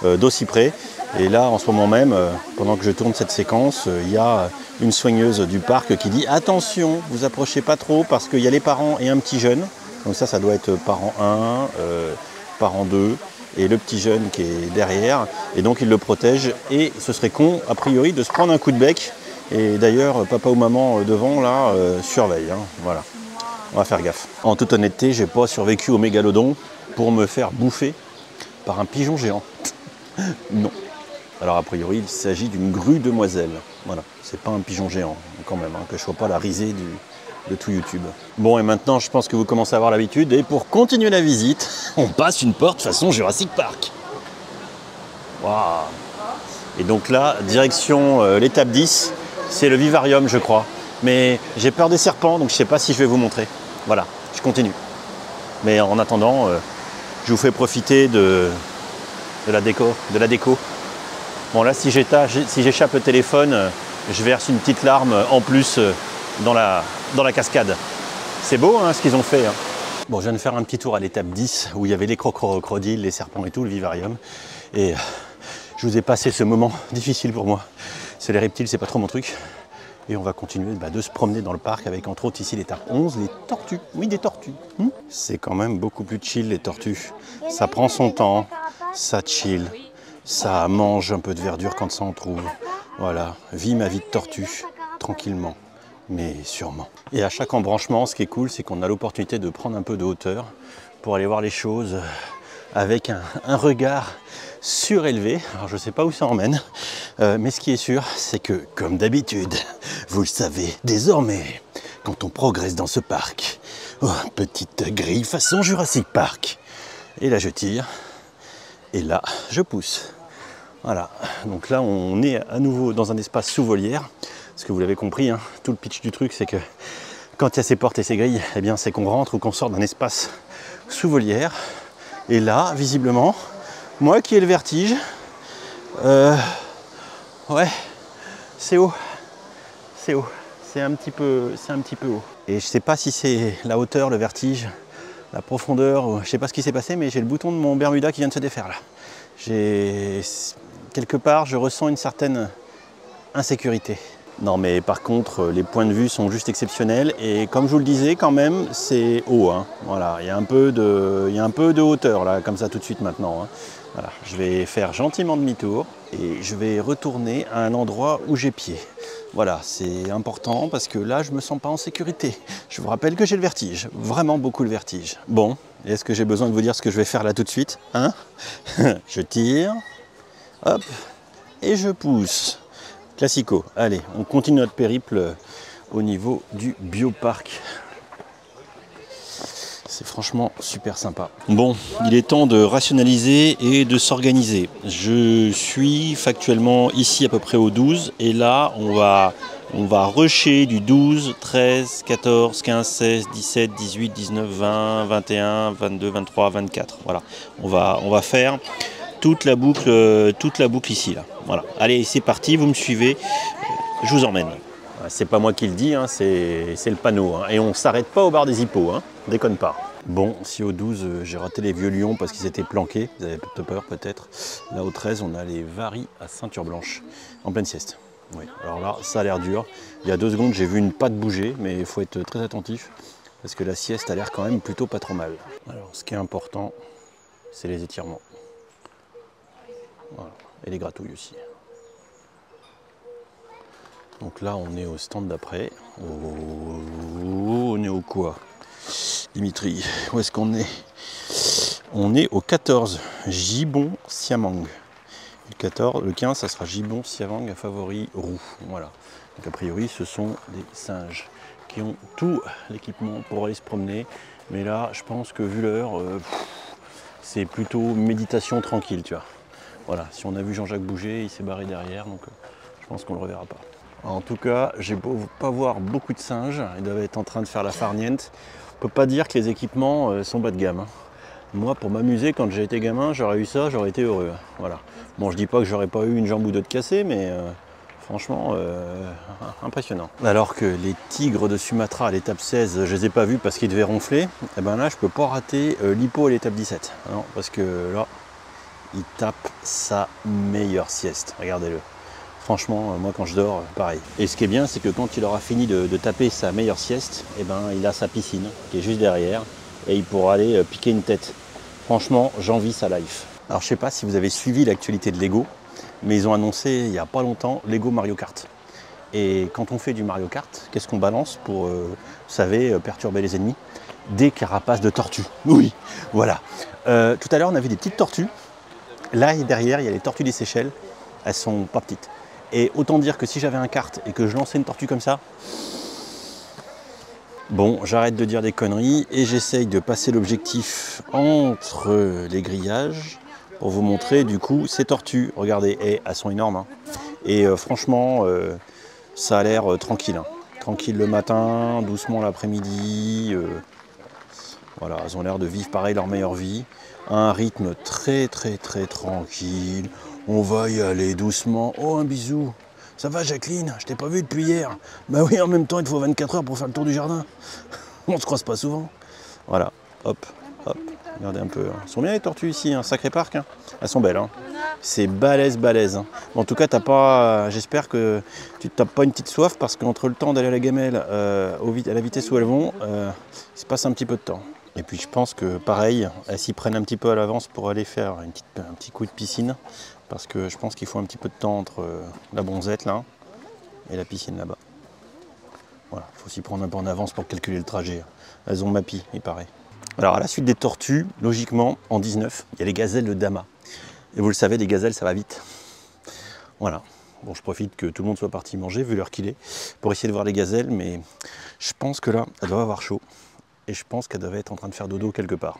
d'aussi près. Et là, en ce moment même, pendant que je tourne cette séquence, il y a une soigneuse du parc qui dit « Attention, vous approchez pas trop parce qu'il y a les parents et un petit jeune. » Donc ça doit être parent 1, parent 2 et le petit jeune qui est derrière. Et donc il le protège et ce serait con, a priori, de se prendre un coup de bec. Et d'ailleurs, papa ou maman devant, là, surveille. Hein, voilà, on va faire gaffe. En toute honnêteté, j'ai pas survécu au mégalodon pour me faire bouffer par un pigeon géant. Non. Alors a priori, il s'agit d'une grue demoiselle. Voilà, c'est pas un pigeon géant quand même, hein, que je sois pas la risée de tout YouTube. Bon, et maintenant, je pense que vous commencez à avoir l'habitude. Et pour continuer la visite, on passe une porte façon Jurassic Park. Waouh. Et donc là, direction l'étape 10, c'est le vivarium, je crois. Mais j'ai peur des serpents, donc je sais pas si je vais vous montrer. Voilà, je continue. Mais en attendant, je vous fais profiter de la déco. Bon là, si j'échappe le téléphone, je verse une petite larme en plus dans la cascade. C'est beau hein, ce qu'ils ont fait. Hein. Bon, je viens de faire un petit tour à l'étape 10 où il y avait les crocodiles, les serpents et tout, le vivarium. Et je vous ai passé ce moment difficile pour moi. C'est les reptiles, c'est pas trop mon truc. Et on va continuer de se promener dans le parc avec entre autres ici l'étape 11, les tortues. Oui, des tortues. C'est quand même beaucoup plus chill les tortues. Ça prend son temps, ça chill. Ça mange un peu de verdure quand ça en trouve. Voilà, vis ma vie de tortue, tranquillement, mais sûrement. Et à chaque embranchement, ce qui est cool, c'est qu'on a l'opportunité de prendre un peu de hauteur pour aller voir les choses avec un regard surélevé. Alors je ne sais pas où ça emmène, mais ce qui est sûr, c'est que, comme d'habitude, vous le savez désormais, quand on progresse dans ce parc. Oh, petite grille façon Jurassic Park. Et là je tire, et là je pousse. Voilà, donc là on est à nouveau dans un espace sous volière. Parce que vous l'avez compris, hein, tout le pitch du truc c'est que quand il y a ces portes et ces grilles, eh bien c'est qu'on rentre ou qu'on sort d'un espace sous volière. Et là, visiblement, moi qui ai le vertige, ouais, c'est haut, c'est haut, c'est un petit peu haut. Et je sais pas si c'est la hauteur, le vertige, la profondeur, je sais pas ce qui s'est passé, mais j'ai le bouton de mon Bermuda qui vient de se défaire là. Quelque part, je ressens une certaine insécurité. Non mais par contre, les points de vue sont juste exceptionnels et comme je vous le disais quand même, c'est haut. Hein. Voilà, il y a un peu de hauteur là, comme ça tout de suite maintenant. Hein. Voilà, je vais faire gentiment demi-tour et je vais retourner à un endroit où j'ai pied. Voilà, c'est important parce que là, je me sens pas en sécurité. Je vous rappelle que j'ai le vertige, vraiment beaucoup le vertige. Bon, est-ce que j'ai besoin de vous dire ce que je vais faire là tout de suite, hein? Je tire, hop, et je pousse. Classico. Allez, on continue notre périple au niveau du bioparc. C'est franchement super sympa. Bon, il est temps de rationaliser et de s'organiser. Je suis factuellement ici à peu près au 12 et là on va rusher du 12, 13, 14, 15, 16, 17, 18, 19, 20, 21, 22, 23, 24. Voilà, on va faire toute la boucle ici là. Voilà. Allez, c'est parti, vous me suivez, je vous emmène. C'est pas moi qui le dis, hein, c'est le panneau. Hein, et on s'arrête pas au bar des hippos, hein, déconne pas. Bon, si au 12 j'ai raté les vieux lions parce qu'ils étaient planqués, vous avez peur peut-être. Là au 13 on a les varis à ceinture blanche, en pleine sieste. Oui, alors là ça a l'air dur. Il y a 2 secondes j'ai vu une patte bouger, mais il faut être très attentif parce que la sieste a l'air quand même plutôt pas trop mal. Alors ce qui est important, c'est les étirements. Voilà. Et les gratouilles aussi. Donc là on est au stand d'après. On est au quoi, Dimitri? Où est-ce qu'on est? On est au 14, Gibbon Siamang. Le 15 ça sera Gibbon Siamang à favori roux. Voilà. Donc a priori ce sont des singes qui ont tout l'équipement pour aller se promener. Mais là je pense que vu l'heure, c'est plutôt méditation tranquille, tu vois. Voilà, si on a vu Jean-Jacques bouger, il s'est barré derrière, donc je pense qu'on ne le reverra pas. En tout cas, j'ai beau pas voir beaucoup de singes, ils doivent être en train de faire la farniente. On ne peut pas dire que les équipements sont bas de gamme. Hein. Moi, pour m'amuser, quand j'ai été gamin, j'aurais eu ça, j'aurais été heureux. Voilà. Bon, je dis pas que j'aurais pas eu une jambe ou deux de cassée, mais franchement, impressionnant. Alors que les tigres de Sumatra à l'étape 16, je les ai pas vus parce qu'ils devaient ronfler, et ben là, je peux pas rater l'hippo à l'étape 17. Non, parce que là, il tape sa meilleure sieste, regardez-le. Franchement, moi quand je dors, pareil. Et ce qui est bien, c'est que quand il aura fini de taper sa meilleure sieste, eh ben, il a sa piscine qui est juste derrière et il pourra aller piquer une tête. Franchement, j'envie sa life. Alors je sais pas si vous avez suivi l'actualité de Lego, mais ils ont annoncé il n'y a pas longtemps Lego Mario Kart. Et quand on fait du Mario Kart, qu'est-ce qu'on balance pour, vous savez, perturber les ennemis? Des carapaces de tortues. Oui, voilà. Tout à l'heure, on a vu des petites tortues. Là, derrière, il y a les tortues des Seychelles. Elles sont pas petites. Et autant dire que si j'avais un kart et que je lançais une tortue comme ça, bon, j'arrête de dire des conneries et j'essaye de passer l'objectif entre les grillages pour vous montrer du coup ces tortues. Regardez, et elles sont énormes. Hein. Et franchement, ça a l'air tranquille. Hein. Tranquille le matin, doucement l'après-midi. Voilà, elles ont l'air de vivre pareil leur meilleure vie. À un rythme très tranquille. On va y aller doucement. Oh, un bisou. Ça va, Jacqueline? Je t'ai pas vu depuis hier. Bah oui, en même temps, il te faut 24 heures pour faire le tour du jardin. On se croise pas souvent. Voilà, hop, hop. Regardez un peu. Elles sont bien les tortues ici, un sacré parc. Hein. Elles sont belles. Hein. C'est balèze. Hein. Bon, en tout cas, t'as pas. J'espère que tu te tapes pas une petite soif parce qu'entre le temps d'aller à la gamelle, à la vitesse où elles vont, il se passe un petit peu de temps. Et puis je pense que pareil, elles s'y prennent un petit peu à l'avance pour aller faire un petit coup de piscine. Parce que je pense qu'il faut un petit peu de temps entre la bronzette là et la piscine là-bas. Voilà, il faut s'y prendre un peu en avance pour calculer le trajet. Elles ont mappy, il paraît. Alors à la suite des tortues, logiquement, en 19, il y a les gazelles de Dama. Et vous le savez, les gazelles, ça va vite. Voilà. Bon, je profite que tout le monde soit parti manger, vu l'heure qu'il est, pour essayer de voir les gazelles, mais je pense que là, elle doit avoir chaud. Et je pense qu'elle devait être en train de faire dodo quelque part.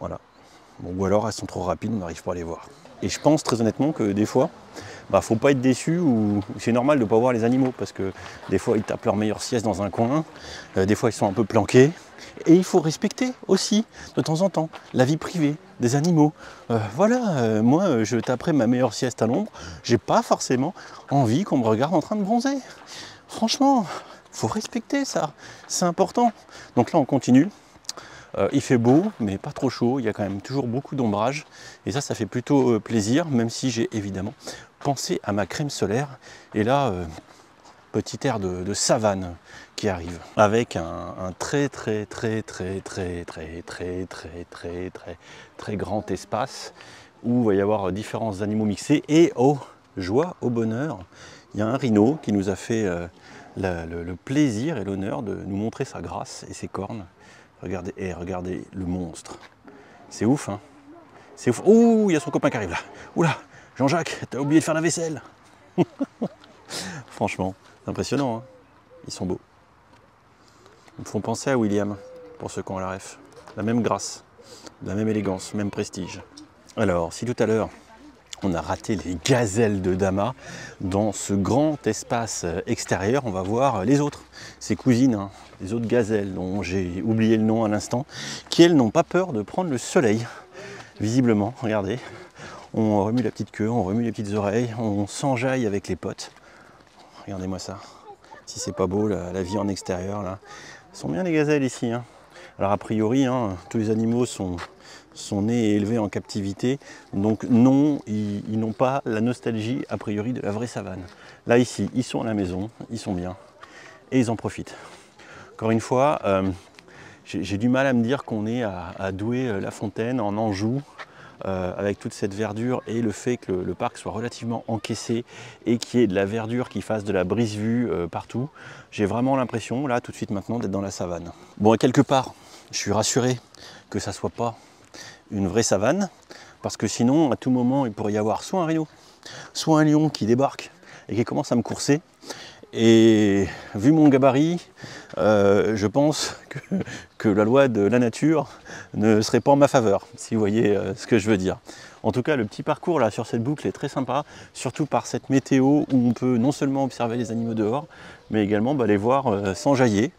Voilà. Bon, ou alors elles sont trop rapides, on n'arrive pas à les voir. Et je pense très honnêtement que des fois, faut pas être déçu ou c'est normal de ne pas voir les animaux parce que des fois ils tapent leur meilleure sieste dans un coin, des fois ils sont un peu planqués. Et il faut respecter aussi de temps en temps la vie privée des animaux. Moi je taperai ma meilleure sieste à l'ombre, j'ai pas forcément envie qu'on me regarde en train de bronzer. Franchement, faut respecter ça, c'est important. Donc là on continue. Il fait beau, mais pas trop chaud, il y a quand même toujours beaucoup d'ombrage. Et ça fait plutôt plaisir, même si j'ai évidemment pensé à ma crème solaire. Et là, petit air de savane qui arrive, avec un très grand espace, où il va y avoir différents animaux mixés. Et oh, joie, au bonheur, il y a un rhino qui nous a fait le plaisir et l'honneur de nous montrer sa grâce et ses cornes. Regardez, regardez le monstre. C'est ouf, hein? C'est ouf. Ouh, il y a son copain qui arrive là. Oula, Jean-Jacques, t'as oublié de faire la vaisselle. Franchement, c'est impressionnant, hein? Ils sont beaux. Ils me font penser à William, pour ceux qui ont la ref. La même grâce, la même élégance, même prestige. Alors, si tout à l'heure, on a raté les gazelles de Dama, dans ce grand espace extérieur, on va voir les autres, ses cousines, hein, les autres gazelles dont j'ai oublié le nom à l'instant, qui elles n'ont pas peur de prendre le soleil, visiblement, regardez. On remue la petite queue, on remue les petites oreilles, on s'enjaille avec les potes. Regardez-moi ça, si c'est pas beau la vie en extérieur là. Elles sont bien les gazelles ici, hein. Alors a priori, hein, tous les animaux sont nés et élevés en captivité, donc non, ils n'ont pas la nostalgie a priori de la vraie savane. Là ici, ils sont à la maison, ils sont bien, et ils en profitent. Encore une fois, j'ai du mal à me dire qu'on est à Douai-la-Fontaine, en Anjou, avec toute cette verdure et le fait que le parc soit relativement encaissé et qu'il y ait de la verdure qui fasse de la brise-vue partout. J'ai vraiment l'impression, là, tout de suite maintenant, d'être dans la savane. Bon, et quelque part, je suis rassuré que ça ne soit pas une vraie savane, parce que sinon, à tout moment, il pourrait y avoir soit un rhino, soit un lion qui débarque et qui commence à me courser. Et vu mon gabarit, je pense que la loi de la nature ne serait pas en ma faveur, si vous voyez ce que je veux dire. En tout cas, le petit parcours là sur cette boucle est très sympa, surtout par cette météo où on peut non seulement observer les animaux dehors, mais également les voir s'enjailler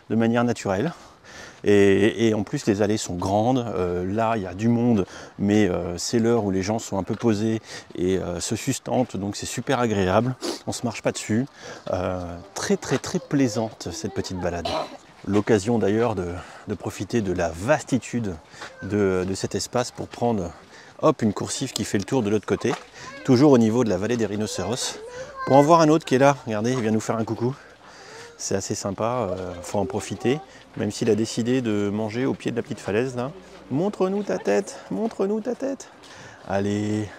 de manière naturelle. Et en plus les allées sont grandes, là il y a du monde, mais c'est l'heure où les gens sont un peu posés et se sustentent, donc c'est super agréable, on ne se marche pas dessus. Très plaisante cette petite balade. L'occasion d'ailleurs de profiter de la vastitude de cet espace pour prendre une coursive qui fait le tour de l'autre côté, toujours au niveau de la vallée des rhinocéros, pour en voir un autre qui est là, regardez, il vient nous faire un coucou. C'est assez sympa, faut en profiter, même s'il a décidé de manger au pied de la petite falaise là. Montre-nous ta tête, montre-nous ta tête. Allez,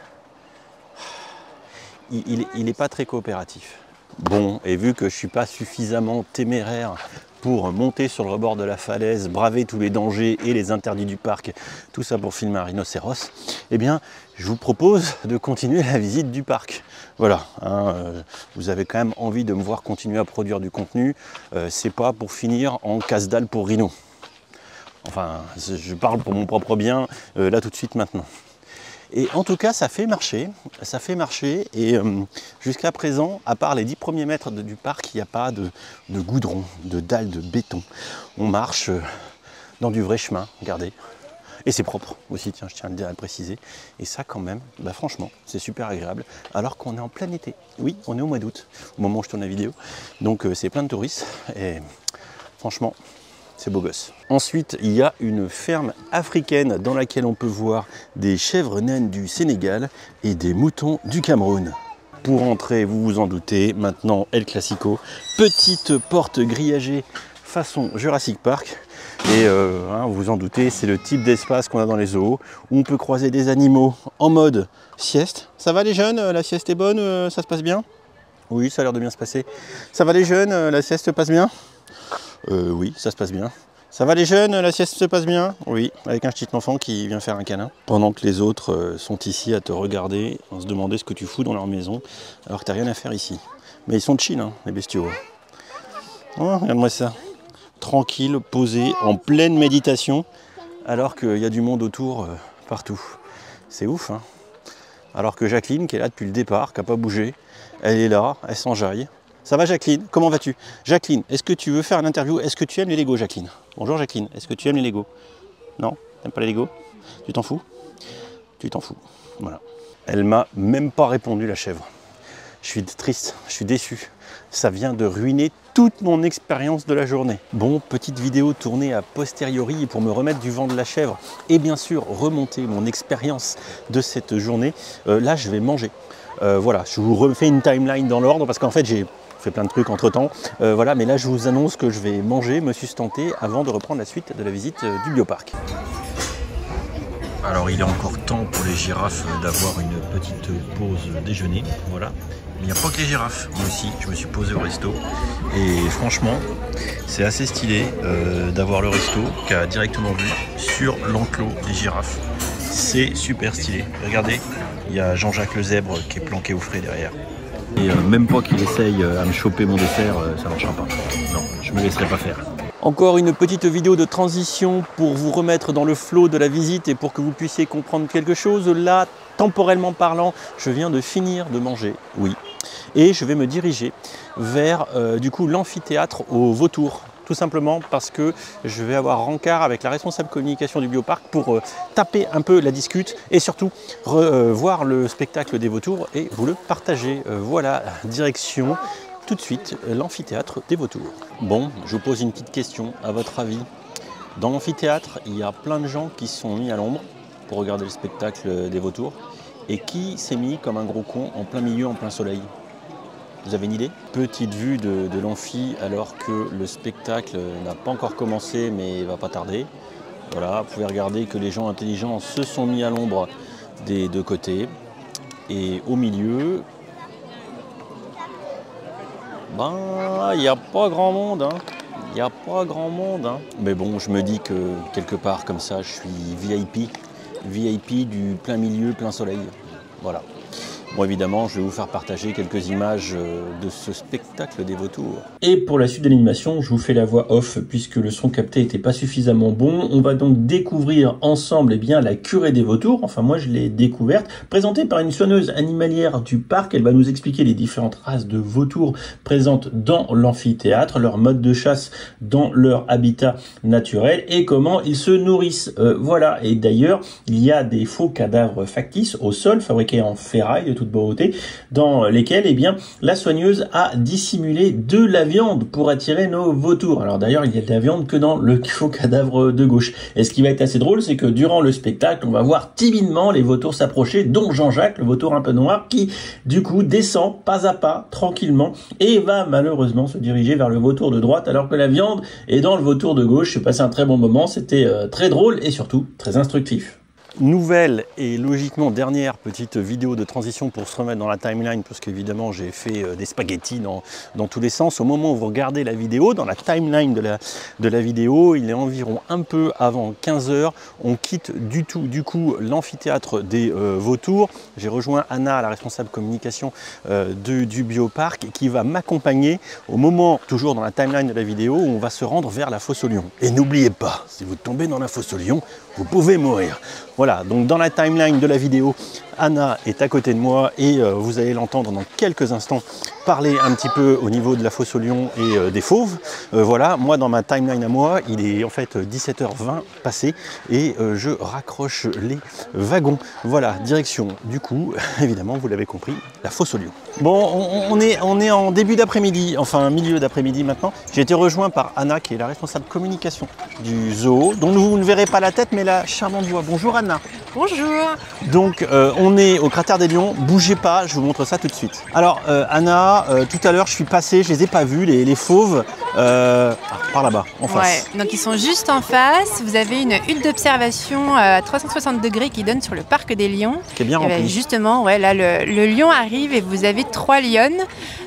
il n'est pas très coopératif. Bon, et vu que je ne suis pas suffisamment téméraire pour monter sur le rebord de la falaise, braver tous les dangers et les interdits du parc, tout ça pour filmer un rhinocéros, eh bien, je vous propose de continuer la visite du parc. Voilà, hein, vous avez quand même envie de me voir continuer à produire du contenu, c'est pas pour finir en casse-dalle pour rhino. Enfin, je parle pour mon propre bien, là tout de suite maintenant. Et en tout cas, ça fait marcher et jusqu'à présent, à part les 10 premiers mètres du parc, il n'y a pas de goudron, de dalles de béton. On marche dans du vrai chemin, regardez. Et c'est propre aussi, tiens, je tiens à le préciser. Et ça quand même, franchement, c'est super agréable. Alors qu'on est en plein été. Oui, on est au mois d'août, au moment où je tourne la vidéo. Donc c'est plein de touristes et franchement, c'est beau gosse. Ensuite, il y a une ferme africaine dans laquelle on peut voir des chèvres naines du Sénégal et des moutons du Cameroun. Pour entrer, vous vous en doutez, maintenant El Classico, petite porte grillagée façon Jurassic Park. Et vous vous en doutez, c'est le type d'espace qu'on a dans les zoos, où on peut croiser des animaux en mode sieste. Ça va les jeunes? La sieste est bonne? Ça se passe bien? Oui, ça a l'air de bien se passer. Ça va les jeunes? La sieste passe bien? Oui, ça se passe bien. Ça va les jeunes, la sieste se passe bien? Oui, avec un petit enfant qui vient faire un câlin. Pendant que les autres sont ici à te regarder, à se demander ce que tu fous dans leur maison, alors que t'as rien à faire ici. Mais ils sont chill, hein, les bestiaux. Oh, regarde-moi ça. Tranquille, posé, en pleine méditation, alors qu'il y a du monde autour partout. C'est ouf, hein. Alors que Jacqueline, qui est là depuis le départ, qui n'a pas bougé, elle est là, elle s'enjaille. Ça va Jacqueline? Comment vas-tu? Jacqueline, est-ce que tu veux faire une interview? Est-ce que tu aimes les Lego, Jacqueline? Bonjour Jacqueline, est-ce que tu aimes les Lego? Non? T'aimes pas les Lego? Tu t'en fous? Tu t'en fous. Voilà. Elle m'a même pas répondu, la chèvre. Je suis triste, je suis déçu. Ça vient de ruiner toute mon expérience de la journée. Bon, petite vidéo tournée a posteriori pour me remettre du vent de la chèvre et bien sûr remonter mon expérience de cette journée. Là, je vais manger. Voilà, je vous refais une timeline dans l'ordre parce qu'en fait, j'ai fait plein de trucs entre temps. Voilà, mais là, je vous annonce que je vais manger, me sustenter avant de reprendre la suite de la visite du bioparc. Alors il est encore temps pour les girafes d'avoir une petite pause déjeuner, voilà. Il n'y a pas que les girafes, moi aussi je me suis posé au resto et franchement c'est assez stylé d'avoir le resto qui a directement vue sur l'enclos des girafes. C'est super stylé, regardez, il y a Jean-Jacques le zèbre qui est planqué au frais derrière. Et même pas qu'il essaye à me choper mon dessert, ça marchera pas. Non, je me laisserai pas faire. Encore une petite vidéo de transition pour vous remettre dans le flow de la visite et pour que vous puissiez comprendre quelque chose. Là, temporellement parlant, je viens de finir de manger, oui. Et je vais me diriger vers du coup l'amphithéâtre aux vautours. Tout simplement parce que je vais avoir rencard avec la responsable communication du bioparc pour taper un peu la discute et surtout voir le spectacle des vautours et vous le partager. Voilà, direction tout de suite l'amphithéâtre des vautours. Bon, je vous pose une petite question, à votre avis, dans l'amphithéâtre, il y a plein de gens qui se sont mis à l'ombre pour regarder le spectacle des vautours et qui s'est mis comme un gros con en plein milieu, en plein soleil? Vous avez une idée? Petite vue de l'amphi alors que le spectacle n'a pas encore commencé mais va pas tarder. Voilà, vous pouvez regarder que les gens intelligents se sont mis à l'ombre des deux côtés et au milieu, ben, il n'y a pas grand monde, hein. Il n'y a pas grand monde, hein. Mais bon, je me dis que quelque part comme ça, je suis VIP du plein milieu, plein soleil. Voilà. Bon, évidemment, je vais vous faire partager quelques images de ce spectacle des vautours. Et pour la suite de l'animation, je vous fais la voix off puisque le son capté n'était pas suffisamment bon. On va donc découvrir ensemble bien, la curée des vautours. Enfin, moi, je l'ai découverte. Présentée par une soigneuse animalière du parc. Elle va nous expliquer les différentes races de vautours présentes dans l'amphithéâtre, leur mode de chasse dans leur habitat naturel et comment ils se nourrissent. Voilà. Et d'ailleurs, il y a des faux cadavres factices au sol fabriqués en ferraille de toute beauté, dans lesquels eh bien, la soigneuse a dissimulé de la viande pour attirer nos vautours. Alors d'ailleurs, il y a de la viande que dans le faux cadavre de gauche. Et ce qui va être assez drôle, c'est que durant le spectacle, on va voir timidement les vautours s'approcher, dont Jean-Jacques, le vautour un peu noir, qui du coup descend pas à pas, tranquillement, et va malheureusement se diriger vers le vautour de droite, alors que la viande est dans le vautour de gauche. J'ai passé un très bon moment, c'était très drôle et surtout très instructif. Nouvelle et logiquement dernière petite vidéo de transition pour se remettre dans la timeline parce qu'évidemment j'ai fait des spaghettis dans tous les sens. Au moment où vous regardez la vidéo, dans la timeline de la vidéo, il est environ un peu avant 15 h. On quitte du coup l'amphithéâtre des vautours. J'ai rejoint Anna, la responsable communication du bioparc, qui va m'accompagner au moment, toujours dans la timeline de la vidéo, où on va se rendre vers la fosse aux lions. Et n'oubliez pas, si vous tombez dans la fosse aux lions, vous pouvez mourir. Voilà, donc dans la timeline de la vidéo, Anna est à côté de moi et vous allez l'entendre dans quelques instants parler un petit peu au niveau de la fosse aux lions et des fauves. Voilà, moi dans ma timeline à moi, il est en fait 17 h 20 passé et je raccroche les wagons. Voilà, direction du coup, évidemment, vous l'avez compris, la fosse aux lions. Bon, on est en début d'après-midi, enfin milieu d'après-midi maintenant. J'ai été rejoint par Anna qui est la responsable communication du zoo, dont vous ne verrez pas la tête mais la charmante voix. Bonjour Anna. Bonjour. Donc on est au cratère des lions, bougez pas, je vous montre ça tout de suite. Alors Anna, tout à l'heure je suis passé, je les ai pas vus, les fauves, par là-bas, en face. Ouais, donc ils sont juste en face, vous avez une hutte d'observation à 360 degrés qui donne sur le parc des lions. Qui est bien rempli. Justement, ouais, là le lion arrive et vous avez 3 lionnes,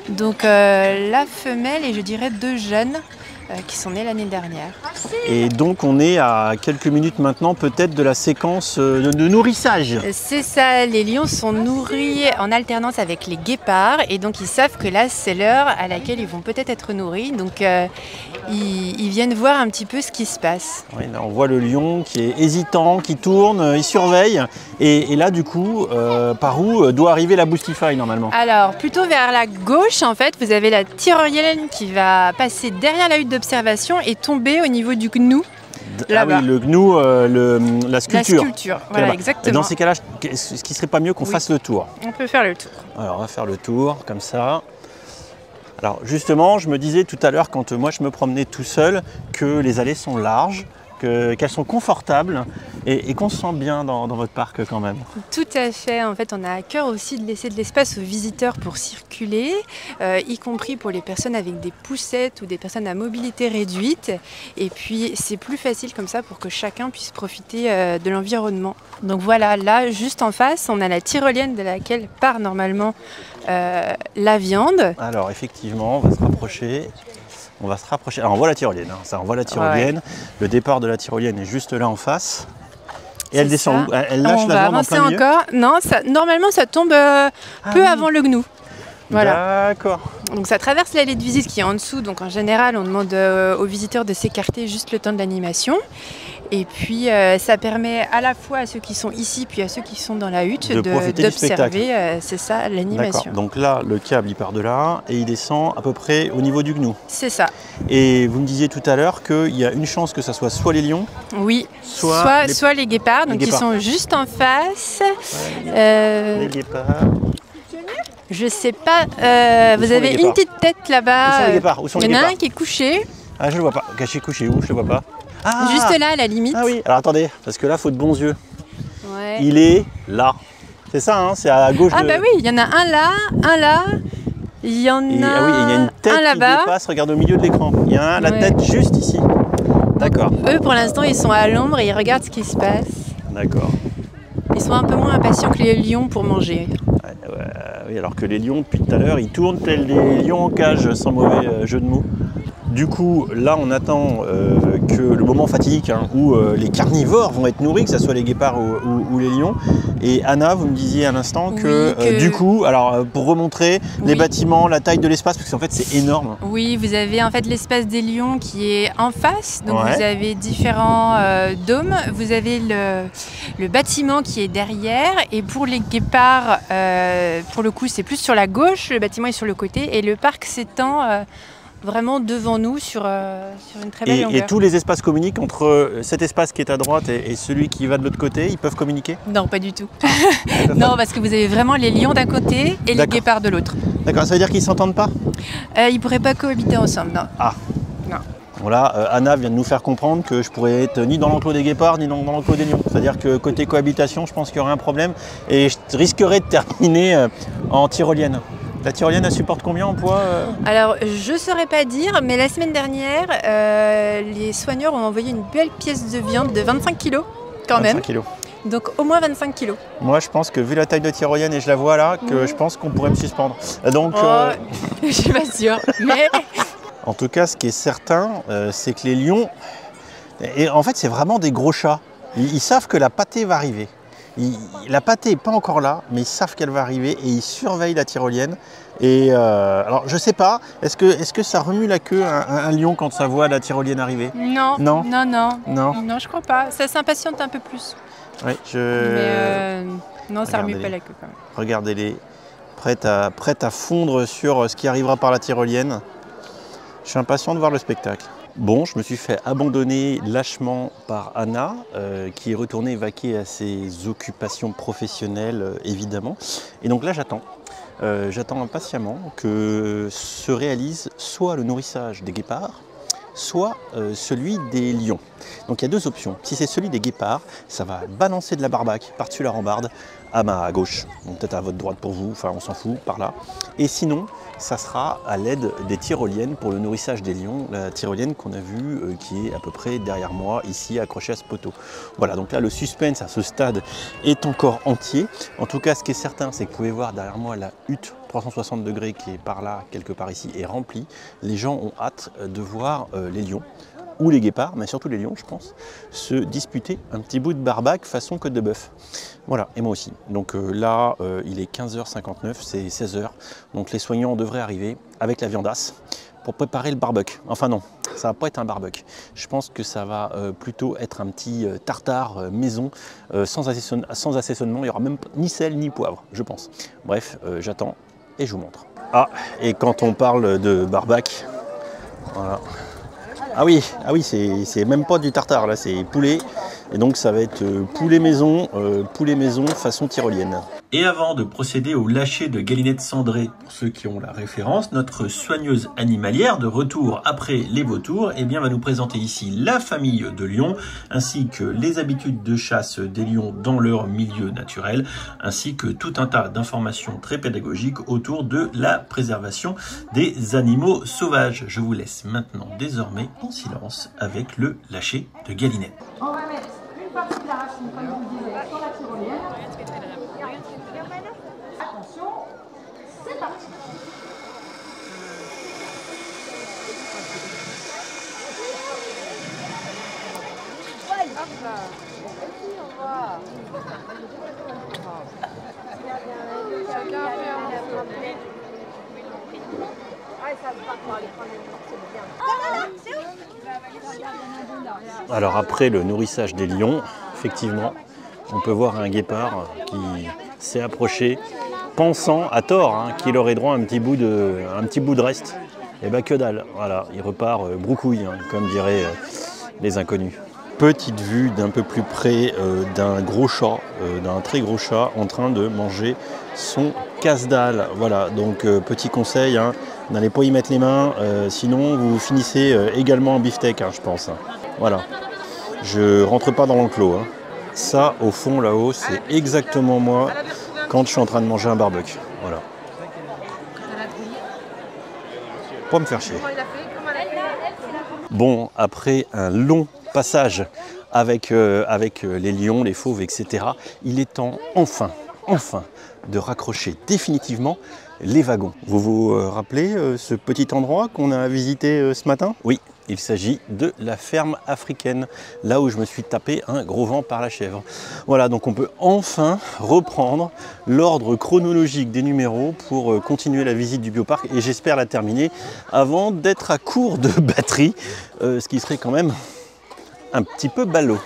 donc la femelle et je dirais 2 jeunes. qui sont nés l'année dernière. Et donc on est à quelques minutes maintenant peut-être de la séquence de nourrissage. C'est ça, les lions sont nourris en alternance avec les guépards et donc ils savent que là c'est l'heure à laquelle ils vont peut-être être nourris. Donc ils viennent voir un petit peu ce qui se passe. Oui, là on voit le lion qui est hésitant, qui tourne, il surveille. Et là du coup, par où doit arriver la Boostify normalement? Alors plutôt vers la gauche en fait, vous avez la tyrolienne qui va passer derrière la hutte d'observation et tomber au niveau du gnou. Ah oui, le gnou, la sculpture. La sculpture, voilà, exactement. Et dans ces cas-là, est-ce qu'il ne serait pas mieux qu'on fasse le tour? On peut faire le tour. Alors on va faire le tour, comme ça. Alors justement, je me disais tout à l'heure, quand moi je me promenais tout seul, que les allées sont larges, qu'elles sont confortables et qu'on se sent bien dans votre parc quand même. Tout à fait. En fait, on a à cœur aussi de laisser de l'espace aux visiteurs pour circuler, y compris pour les personnes avec des poussettes ou des personnes à mobilité réduite. Et puis, c'est plus facile comme ça pour que chacun puisse profiter de l'environnement. Donc voilà, là, juste en face, on a la tyrolienne de laquelle part normalement la viande. Alors effectivement, on va se rapprocher. On va se rapprocher. Alors on voit la tyrolienne, hein. Ça, on voit la tyrolienne. Ouais. Le départ de la tyrolienne est juste là en face. Et elle descend où? Elle lâche la viande en plein milieu? Encore. Non, normalement ça tombe peu avant le gnou. Voilà. D'accord. Donc ça traverse l'allée de visite qui est en dessous. Donc en général, on demande aux visiteurs de s'écarter juste le temps de l'animation. Et puis ça permet à la fois à ceux qui sont ici puis à ceux qui sont dans la hutte d'observer, c'est ça, l'animation. Donc là, le câble il part de là et il descend à peu près au niveau du gnou. C'est ça. Et vous me disiez tout à l'heure qu'il y a une chance que ça soit soit les lions, oui, soit les guépards, donc ils sont juste en face. Ouais, les guépards. Je sais pas, vous avez une petite tête là-bas. Où sont les guépards? Il y en a un qui est couché. Ah, je le vois pas. Caché, couché où? Je le vois pas. Ah, juste là, à la limite. Ah oui, alors attendez, parce que là, il faut de bons yeux. Ouais. Il est là. C'est ça, hein, c'est à gauche. Ah bah oui, il y en a un là, il y en a il y a une tête un là-bas. Qui dépasse, regarde au milieu de l'écran. Il y a la tête juste ici. D'accord. Eux, pour l'instant, ils sont à l'ombre et ils regardent ce qui se passe. D'accord. Ils sont un peu moins impatients que les lions pour manger. Oui, alors que les lions, depuis tout à l'heure, ils tournent tels des lions en cage, sans mauvais jeu de mots. Du coup, là, on attend que le moment fatidique hein, où les carnivores vont être nourris, que ce soit les guépards ou les lions. Et Anna, vous me disiez à l'instant que du coup, alors pour remontrer les bâtiments, la taille de l'espace, parce qu'en fait, c'est énorme. Oui, vous avez en fait l'espace des lions qui est en face. Donc vous avez différents dômes. Vous avez le bâtiment qui est derrière. Et pour les guépards, pour le coup, c'est plus sur la gauche. Le bâtiment est sur le côté. Et le parc s'étend vraiment devant nous sur une très belle longueur. Et tous les espaces communiquent entre cet espace qui est à droite et celui qui va de l'autre côté, ils peuvent communiquer? Non, pas du tout. Non, parce que vous avez vraiment les lions d'un côté et les guépards de l'autre. D'accord, ça veut dire qu'ils ne s'entendent pas? Ils ne pourraient pas cohabiter ensemble, non. Ah. Non. Bon là, Anna vient de nous faire comprendre que je pourrais être ni dans l'enclos des guépards, ni dans l'enclos des lions. C'est-à-dire que côté cohabitation, je pense qu'il y aurait un problème et je risquerais de terminer en tyrolienne. La tyrolienne, elle supporte combien en poids Alors, je ne saurais pas dire, mais la semaine dernière, les soigneurs ont envoyé une belle pièce de viande de 25 kg quand même. 25 kg. Donc au moins 25 kg. Moi, je pense que vu la taille de tyrolienne et je la vois là, que je pense qu'on pourrait me suspendre. Donc, je suis pas sûre, mais... En tout cas, ce qui est certain, c'est que les lions, et en fait, c'est vraiment des gros chats. Ils savent que la pâtée va arriver. La pâtée n'est pas encore là, mais ils savent qu'elle va arriver et ils surveillent la tyrolienne. Et alors, je sais pas, est-ce que ça remue la queue un lion quand ça voit la tyrolienne arriver? Non, non, non, non, non, non, je crois pas. Ça s'impatiente un peu plus. Oui, Mais non, ça remue pas la queue quand même. Regardez-les, prêtes à fondre sur ce qui arrivera par la tyrolienne. Je suis impatient de voir le spectacle. Bon, je me suis fait abandonner lâchement par Anna, qui est retournée vaquer à ses occupations professionnelles, évidemment. Et donc là, j'attends. J'attends impatiemment que se réalise soit le nourrissage des guépards, soit celui des lions. Donc il y a deux options. Si c'est celui des guépards, ça va balancer de la barbaque par-dessus la rambarde à gauche, donc peut-être à votre droite pour vous, enfin on s'en fout, par là. Et sinon, ça sera à l'aide des tyroliennes pour le nourrissage des lions, la tyrolienne qu'on a vue qui est à peu près derrière moi, ici accrochée à ce poteau. Voilà, donc là le suspense à ce stade est encore entier. En tout cas, ce qui est certain, c'est que vous pouvez voir derrière moi la hutte 360 degrés qui est par là, quelque part ici, est remplie. Les gens ont hâte de voir les lions, ou les guépards, mais surtout les lions, je pense, se disputer un petit bout de barbac façon côte de bœuf. Voilà, et moi aussi. Donc là, il est 15h59, c'est 16h. Donc les soignants devraient arriver avec la viandasse pour préparer le barbecue. Enfin non, ça va pas être un barbecue. Je pense que ça va plutôt être un petit tartare maison sans assaisonnement. Il n'y aura même ni sel ni poivre, je pense. Bref, j'attends et je vous montre. Ah, et quand on parle de barbecue, voilà. Ah oui, c'est même pas du tartare là, c'est poulet. Et donc ça va être poulet maison façon tyrolienne. Et avant de procéder au lâcher de Galinette cendrée, pour ceux qui ont la référence, notre soigneuse animalière de retour après les vautours, eh bien, va nous présenter ici la famille de lions, ainsi que les habitudes de chasse des lions dans leur milieu naturel, ainsi que tout un tas d'informations très pédagogiques autour de la préservation des animaux sauvages. Je vous laisse maintenant désormais en silence avec le lâcher de Galinette. On va mettre une partie de la racine, comme je vous le disais, sur la tyrolienne. Attention, c'est parti. Alors après le nourrissage des lions, effectivement, on peut voir un guépard qui s'est approché, pensant à tort qu'il aurait droit à un petit bout de reste. Et bien que dalle, voilà, il repart broucouille, comme diraient les inconnus. Petite vue d'un peu plus près d'un gros chat, d'un très gros chat en train de manger son casse-dalle. Voilà, donc petit conseil, n'allez pas y mettre les mains, sinon vous finissez également en beefsteak, je pense. Voilà, je rentre pas dans l'enclos. Ça, au fond, là-haut, c'est exactement moi quand je suis en train de manger un barbecue. Voilà. Pas me faire chier. Bon, après un long passage avec les lions, les fauves, etc., il est temps, enfin, de raccrocher définitivement les wagons. Vous vous rappelez ce petit endroit qu'on a visité ce matin? Oui, il s'agit de la ferme africaine, là où je me suis tapé un gros vent par la chèvre. Voilà, donc on peut enfin reprendre l'ordre chronologique des numéros pour continuer la visite du bioparc et j'espère la terminer avant d'être à court de batterie, ce qui serait quand même un petit peu ballot.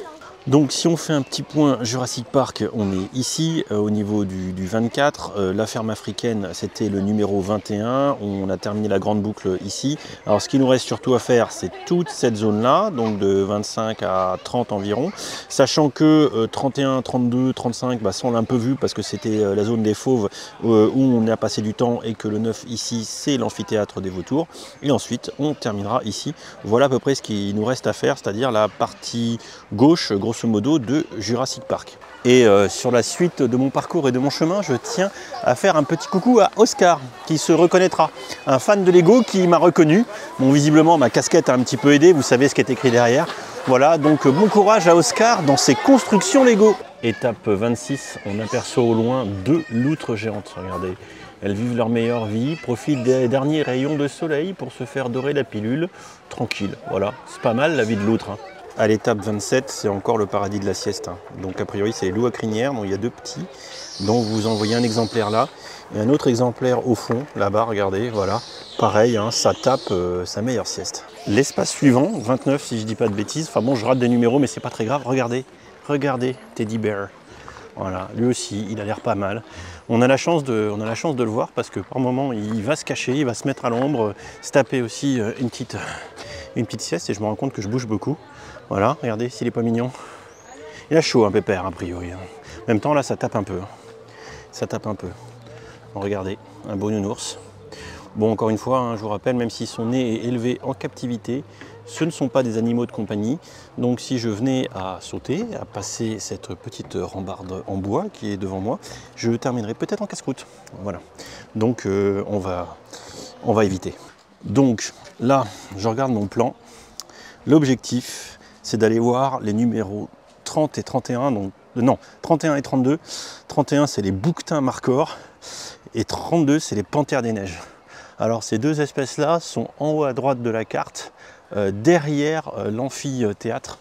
Donc si on fait un petit point Jurassic Park, on est ici au niveau du 24, la ferme africaine c'était le numéro 21, on a terminé la grande boucle ici. Alors ce qui nous reste surtout à faire c'est toute cette zone là, donc de 25 à 30 environ, sachant que 31, 32, 35, ça on l'a un peu vu parce que c'était la zone des fauves où on a passé du temps et que le 9 ici c'est l'amphithéâtre des vautours. Et ensuite on terminera ici, voilà à peu près ce qui nous reste à faire, c'est-à-dire la partie gauche, grosso modo, de Jurassic Park. Et sur la suite de mon parcours et de mon chemin, je tiens à faire un petit coucou à Oscar, qui se reconnaîtra. Un fan de Lego qui m'a reconnu. Bon, visiblement, ma casquette a un petit peu aidé, vous savez ce qui est écrit derrière. Voilà, donc bon courage à Oscar dans ses constructions Lego. Étape 26, on aperçoit au loin 2 loutres géantes, regardez. Elles vivent leur meilleure vie, profitent des derniers rayons de soleil pour se faire dorer la pilule. Tranquille, voilà, c'est pas mal la vie de loutre. À l'étape 27, c'est encore le paradis de la sieste. Donc a priori, c'est les loups à crinière, donc il y a 2 petits, dont vous envoyez un exemplaire là, et un autre exemplaire au fond, là-bas, regardez, voilà. Pareil, ça tape sa meilleure sieste. L'espace suivant, 29 si je dis pas de bêtises, enfin bon, je rate des numéros, mais c'est pas très grave, regardez, Teddy Bear. Voilà, lui aussi, il a l'air pas mal. On a la chance de le voir parce que par moment, il va se cacher, il va se mettre à l'ombre, se taper aussi une petite sieste, et je me rends compte que je bouge beaucoup. Voilà, regardez s'il est pas mignon. Il a chaud, Pépère, a priori. En même temps, là, ça tape un peu. Ça tape un peu. Bon, regardez, un beau nounours. Bon, encore une fois, hein, je vous rappelle, même s'ils sont nés et élevés en captivité, ce ne sont pas des animaux de compagnie. Donc si je venais à sauter, à passer cette petite rambarde en bois qui est devant moi, je terminerai peut-être en casse-croûte. Voilà. Donc on va éviter. Donc là, je regarde mon plan. L'objectif, c'est d'aller voir les numéros 30 et 31. Donc, non, 31 et 32. 31, c'est les bouquetins marcors. Et 32, c'est les panthères des neiges. Alors ces deux espèces-là sont en haut à droite de la carte, derrière l'amphithéâtre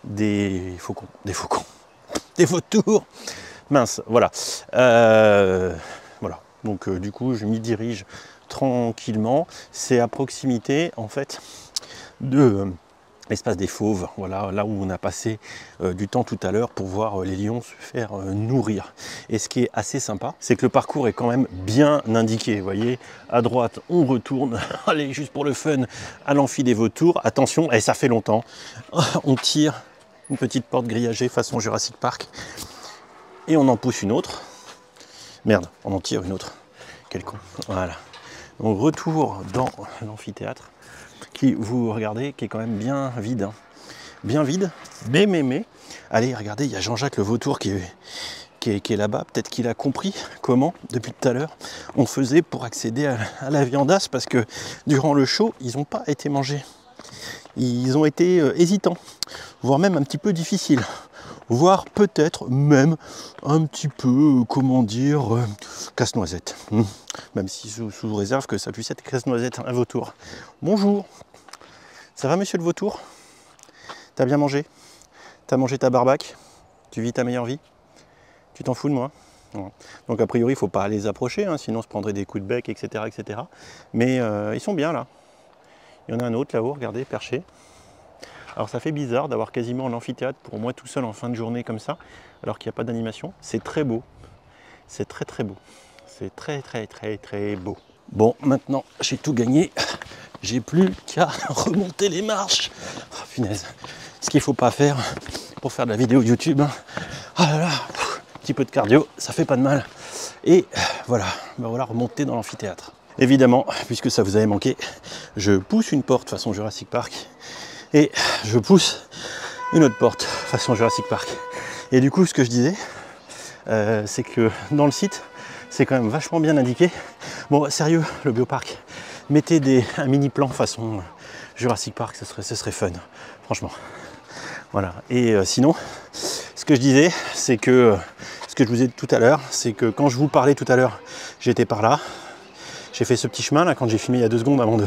des faucons, des vautours. Mince, voilà. Voilà. Donc du coup, je m'y dirige tranquillement. C'est à proximité, en fait, de l'espace des fauves, voilà, là où on a passé du temps tout à l'heure pour voir les lions se faire nourrir. Et ce qui est assez sympa, c'est que le parcours est quand même bien indiqué. Vous voyez, à droite, on retourne, allez, juste pour le fun, à l'amphi des vautours. Attention, et ça fait longtemps, on tire une petite porte grillagée façon Jurassic Park, et on en pousse une autre. Merde, on en tire une autre. Quel con. Voilà. Donc retour dans l'amphithéâtre, qui, vous regardez, qui est quand même bien vide. Hein. Bien vide, mais, allez, regardez, il y a Jean-Jacques le vautour qui est là-bas. Peut-être qu'il a compris comment, depuis tout à l'heure, on faisait pour accéder à la viandasse, parce que durant le show, ils n'ont pas été mangés. Ils ont été hésitants, voire même un petit peu difficiles. Voire peut-être même un petit peu, comment dire, casse-noisette. Même si sous réserve que ça puisse être casse-noisette, un vautour. Bonjour, ça va monsieur le vautour? T'as bien mangé? T'as mangé ta barbaque? Tu vis ta meilleure vie? Tu t'en fous de moi? Non. Donc a priori il ne faut pas les approcher, hein, sinon on se prendrait des coups de bec, etc. etc. Mais ils sont bien là. Il y en a un autre là-haut, regardez, perché. Alors ça fait bizarre d'avoir quasiment l'amphithéâtre pour moi tout seul en fin de journée comme ça, alors qu'il n'y a pas d'animation. C'est très beau, c'est très beau, c'est très beau. Bon, maintenant j'ai tout gagné, j'ai plus qu'à remonter les marches. Oh, punaise, ce qu'il ne faut pas faire pour faire de la vidéo YouTube. Hein. Ah là là, un petit peu de cardio, ça fait pas de mal. Et voilà, ben voilà, remonter dans l'amphithéâtre. Évidemment, puisque ça vous avait manqué, je pousse une porte façon Jurassic Park. Et je pousse une autre porte façon Jurassic Park. Et du coup, ce que je disais, c'est que dans le site, c'est quand même vachement bien indiqué. Bon, sérieux, le bioparc, mettez un mini plan façon Jurassic Park, ce serait fun, franchement. Voilà. Et sinon, ce que je disais, c'est que ce que je vous ai dit tout à l'heure, c'est que quand je vous parlais tout à l'heure, j'étais par là. J'ai fait ce petit chemin là quand j'ai filmé il y a 2 secondes avant de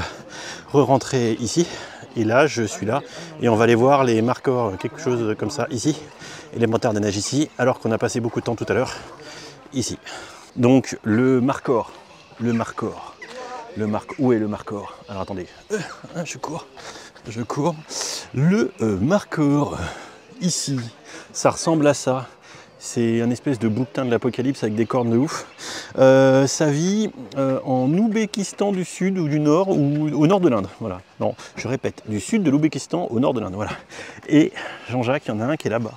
re-rentrer ici. Et là, je suis là et on va aller voir les marcors, quelque chose comme ça ici, et les panthères des neiges ici, alors qu'on a passé beaucoup de temps tout à l'heure ici. Donc le marcor, où est le marcor? Alors attendez, je cours. Le marcor, ici, ça ressemble à ça. C'est un espèce de bouquetin de l'apocalypse avec des cornes de ouf. Ça vit en Ouzbékistan du sud ou du nord, ou au nord de l'Inde. Voilà. Non, je répète, du sud de l'Ouzbékistan au nord de l'Inde. Voilà. Et Jean-Jacques, il y en a un qui est là-bas.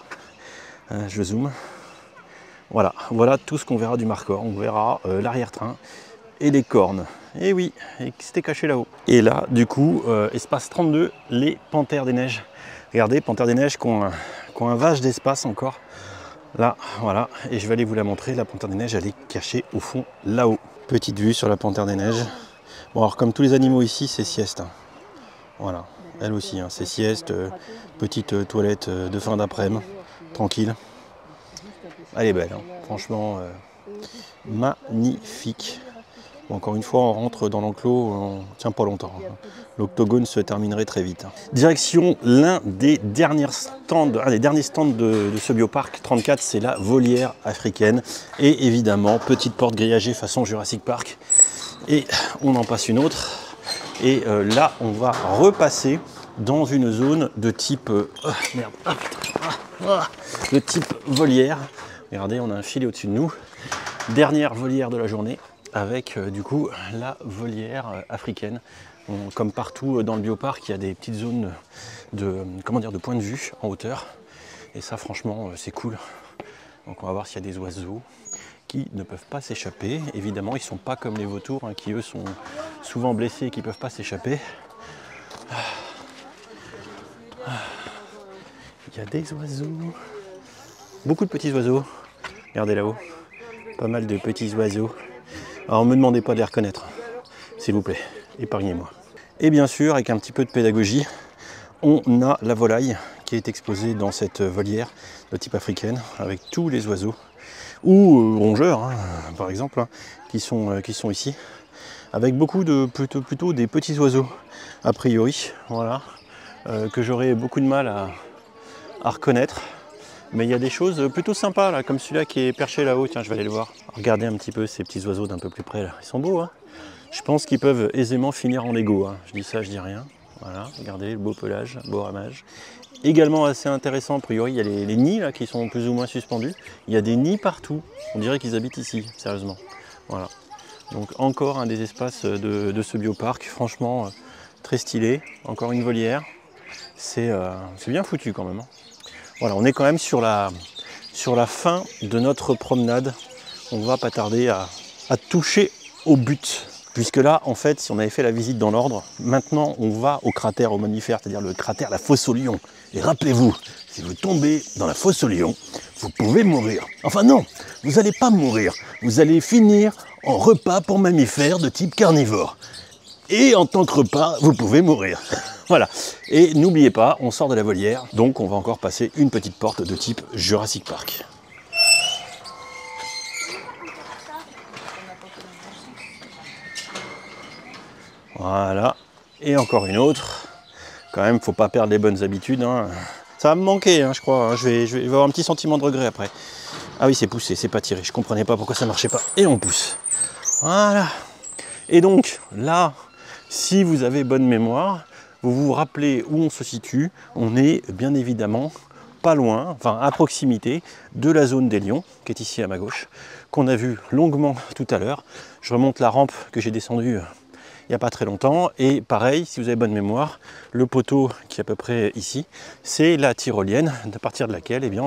Je zoome. Voilà. Voilà tout ce qu'on verra du marcor. On verra l'arrière-train et les cornes. Et oui, c'était caché là-haut. Et là, du coup, espace 32, les panthères des neiges. Regardez, panthères des neiges qui ont un vache d'espace encore. Là, voilà, et je vais aller vous la montrer, la panthère des neiges, elle est cachée au fond, là-haut. Petite vue sur la panthère des neiges. Bon, alors comme tous les animaux ici, c'est sieste. Hein. Voilà, elle aussi, hein, c'est sieste, petite toilette de fin d'après-midi, tranquille. Elle est belle, hein. Franchement, magnifique. Bon, encore une fois, on rentre dans l'enclos, on tient pas longtemps. Hein. L'octogone se terminerait très vite. Direction l'un des derniers stands de ce bioparc 34, c'est la volière africaine. Et évidemment, petite porte grillagée façon Jurassic Park. Et on en passe une autre. Et là, on va repasser dans une zone de type... de type volière. Regardez, on a un filet au-dessus de nous. Dernière volière de la journée, avec du coup la volière africaine. Comme partout dans le bioparc, il y a des petites zones de point de vue en hauteur. Et ça, franchement, c'est cool. Donc on va voir s'il y a des oiseaux qui ne peuvent pas s'échapper. Évidemment, ils ne sont pas comme les vautours, hein, qui eux sont souvent blessés et qui ne peuvent pas s'échapper. Il y a des oiseaux. Beaucoup de petits oiseaux. Regardez là-haut. Pas mal de petits oiseaux. Alors, ne me demandez pas de les reconnaître. S'il vous plaît, épargnez-moi. Et bien sûr, avec un petit peu de pédagogie, on a la volaille qui est exposée dans cette volière de type africaine, avec tous les oiseaux, ou rongeurs, hein, par exemple, hein, qui sont ici, avec beaucoup de plutôt des petits oiseaux, a priori, voilà, que j'aurais beaucoup de mal à reconnaître. Mais il y a des choses plutôt sympas, là, comme celui-là qui est perché là-haut. Tiens, je vais aller le voir. Regardez un petit peu ces petits oiseaux d'un peu plus près, là. Ils sont beaux, hein. Je pense qu'ils peuvent aisément finir en Lego, hein. Je dis ça, je dis rien. Voilà, regardez le beau pelage, beau ramage. Également assez intéressant, a priori, il y a les nids là, qui sont plus ou moins suspendus. Il y a des nids partout. On dirait qu'ils habitent ici, sérieusement. Voilà. Donc encore un des espaces de ce bioparc. Franchement, très stylé. Encore une volière. C'est bien foutu quand même, hein. Voilà, on est quand même sur la fin de notre promenade. On va pas tarder à toucher au but. Puisque là, en fait, si on avait fait la visite dans l'ordre, maintenant on va au cratère aux mammifères, c'est-à-dire le cratère La Fosse au Lion. Et rappelez-vous, si vous tombez dans la fosse au lion, vous pouvez mourir. Enfin non, vous n'allez pas mourir. Vous allez finir en repas pour mammifères de type carnivore. Et en tant que repas, vous pouvez mourir. Voilà. Et n'oubliez pas, on sort de la volière, donc on va encore passer une petite porte de type Jurassic Park. Voilà. Et encore une autre. Quand même, faut pas perdre les bonnes habitudes, hein. Ça va me manquer, hein, je crois. Hein. Je vais avoir un petit sentiment de regret après. Ah oui, c'est poussé, c'est pas tiré. Je comprenais pas pourquoi ça marchait pas. Et on pousse. Voilà. Et donc, là, si vous avez bonne mémoire, vous vous rappelez où on se situe. On est bien évidemment pas loin, enfin à proximité de la zone des lions, qui est ici à ma gauche, qu'on a vu longuement tout à l'heure. Je remonte la rampe que j'ai descendue il n'y a pas très longtemps, et pareil, si vous avez bonne mémoire, le poteau qui est à peu près ici, c'est la tyrolienne, à partir de laquelle, eh bien,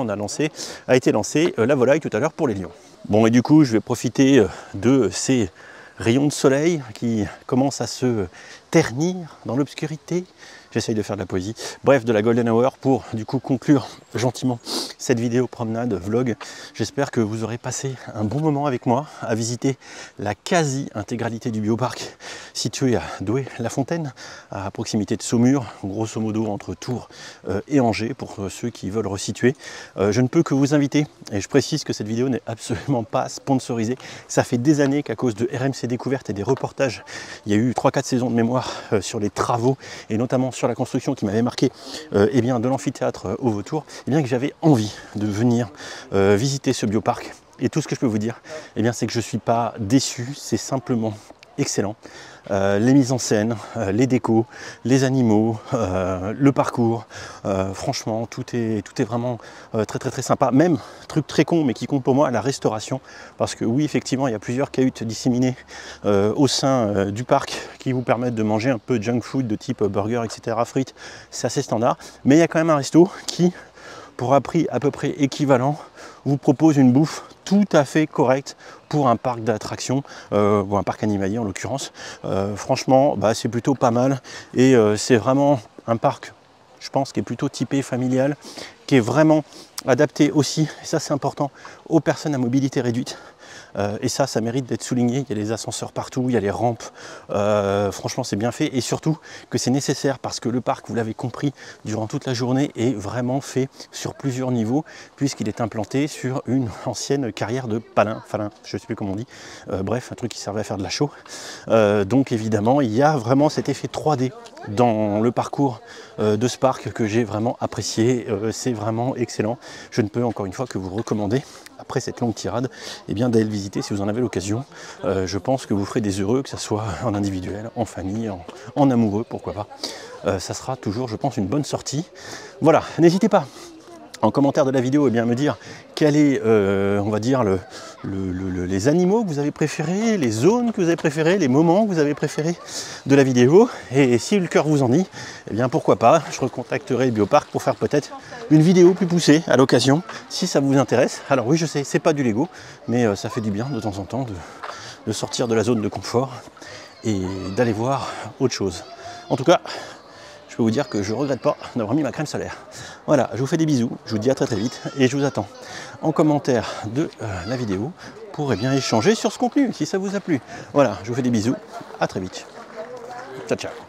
a été lancée la volaille tout à l'heure pour les lions. Bon, et du coup, je vais profiter de ces rayons de soleil qui commencent à se ternir dans l'obscurité. J'essaye de faire de la poésie. Bref, de la golden hour pour du coup conclure gentiment cette vidéo promenade vlog. J'espère que vous aurez passé un bon moment avec moi à visiter la quasi-intégralité du bioparc situé à Douai-la-Fontaine, à proximité de Saumur, grosso modo entre Tours et Angers, pour ceux qui veulent resituer. Je ne peux que vous inviter, et je précise que cette vidéo n'est absolument pas sponsorisée. Ça fait des années qu'à cause de RMC Découverte et des reportages, il y a eu 3-4 saisons de mémoire sur les travaux, et notamment sur la construction qui m'avait marqué eh bien, de l'amphithéâtre au Vautour, eh bien, que j'avais envie de venir visiter ce bioparc. Et tout ce que je peux vous dire, eh bien, c'est que je ne suis pas déçu, c'est simplement excellent. Les mises en scène, les décos, les animaux, le parcours, franchement tout est vraiment très sympa. Même truc très con mais qui compte pour moi, la restauration, parce que oui, effectivement, il y a plusieurs cahutes disséminées au sein du parc qui vous permettent de manger un peu de junk food de type burger, etc., frites, c'est assez standard, mais il y a quand même un resto qui, pour un prix à peu près équivalent, vous propose une bouffe tout à fait correcte pour un parc d'attractions, ou un parc animalier en l'occurrence. Franchement, bah, c'est plutôt pas mal, et c'est vraiment un parc, je pense, qui est plutôt typé familial, qui est vraiment adapté aussi, et ça c'est important, aux personnes à mobilité réduite. Et ça mérite d'être souligné. Il y a les ascenseurs partout, il y a les rampes, franchement c'est bien fait, et surtout que c'est nécessaire parce que le parc, vous l'avez compris, durant toute la journée est vraiment fait sur plusieurs niveaux, puisqu'il est implanté sur une ancienne carrière de falin, je ne sais plus comment on dit, bref, un truc qui servait à faire de la chaux. Donc évidemment il y a vraiment cet effet 3D dans le parcours de ce parc que j'ai vraiment apprécié. C'est vraiment excellent. Je ne peux encore une fois que vous recommander, après cette longue tirade, eh bien d'aller le visiter si vous en avez l'occasion. Je pense que vous ferez des heureux, que ce soit en individuel, en famille, en amoureux, pourquoi pas. Ça sera toujours, je pense, une bonne sortie. Voilà, n'hésitez pas en commentaire de la vidéo, eh bien, me dire quel est, on va dire, les animaux que vous avez préférés, les zones que vous avez préférées, les moments que vous avez préférés de la vidéo. Et si le cœur vous en dit, eh bien pourquoi pas, je recontacterai Bioparc pour faire peut-être une vidéo plus poussée à l'occasion, si ça vous intéresse. Alors oui, je sais, c'est pas du Lego, mais ça fait du bien de temps en temps de sortir de la zone de confort et d'aller voir autre chose. En tout cas, je peux vous dire que je ne regrette pas d'avoir mis ma crème solaire. Voilà, je vous fais des bisous, je vous dis à très vite et je vous attends en commentaire de la vidéo pour échanger sur ce contenu, si ça vous a plu. Voilà, je vous fais des bisous, à très vite. Ciao, ciao.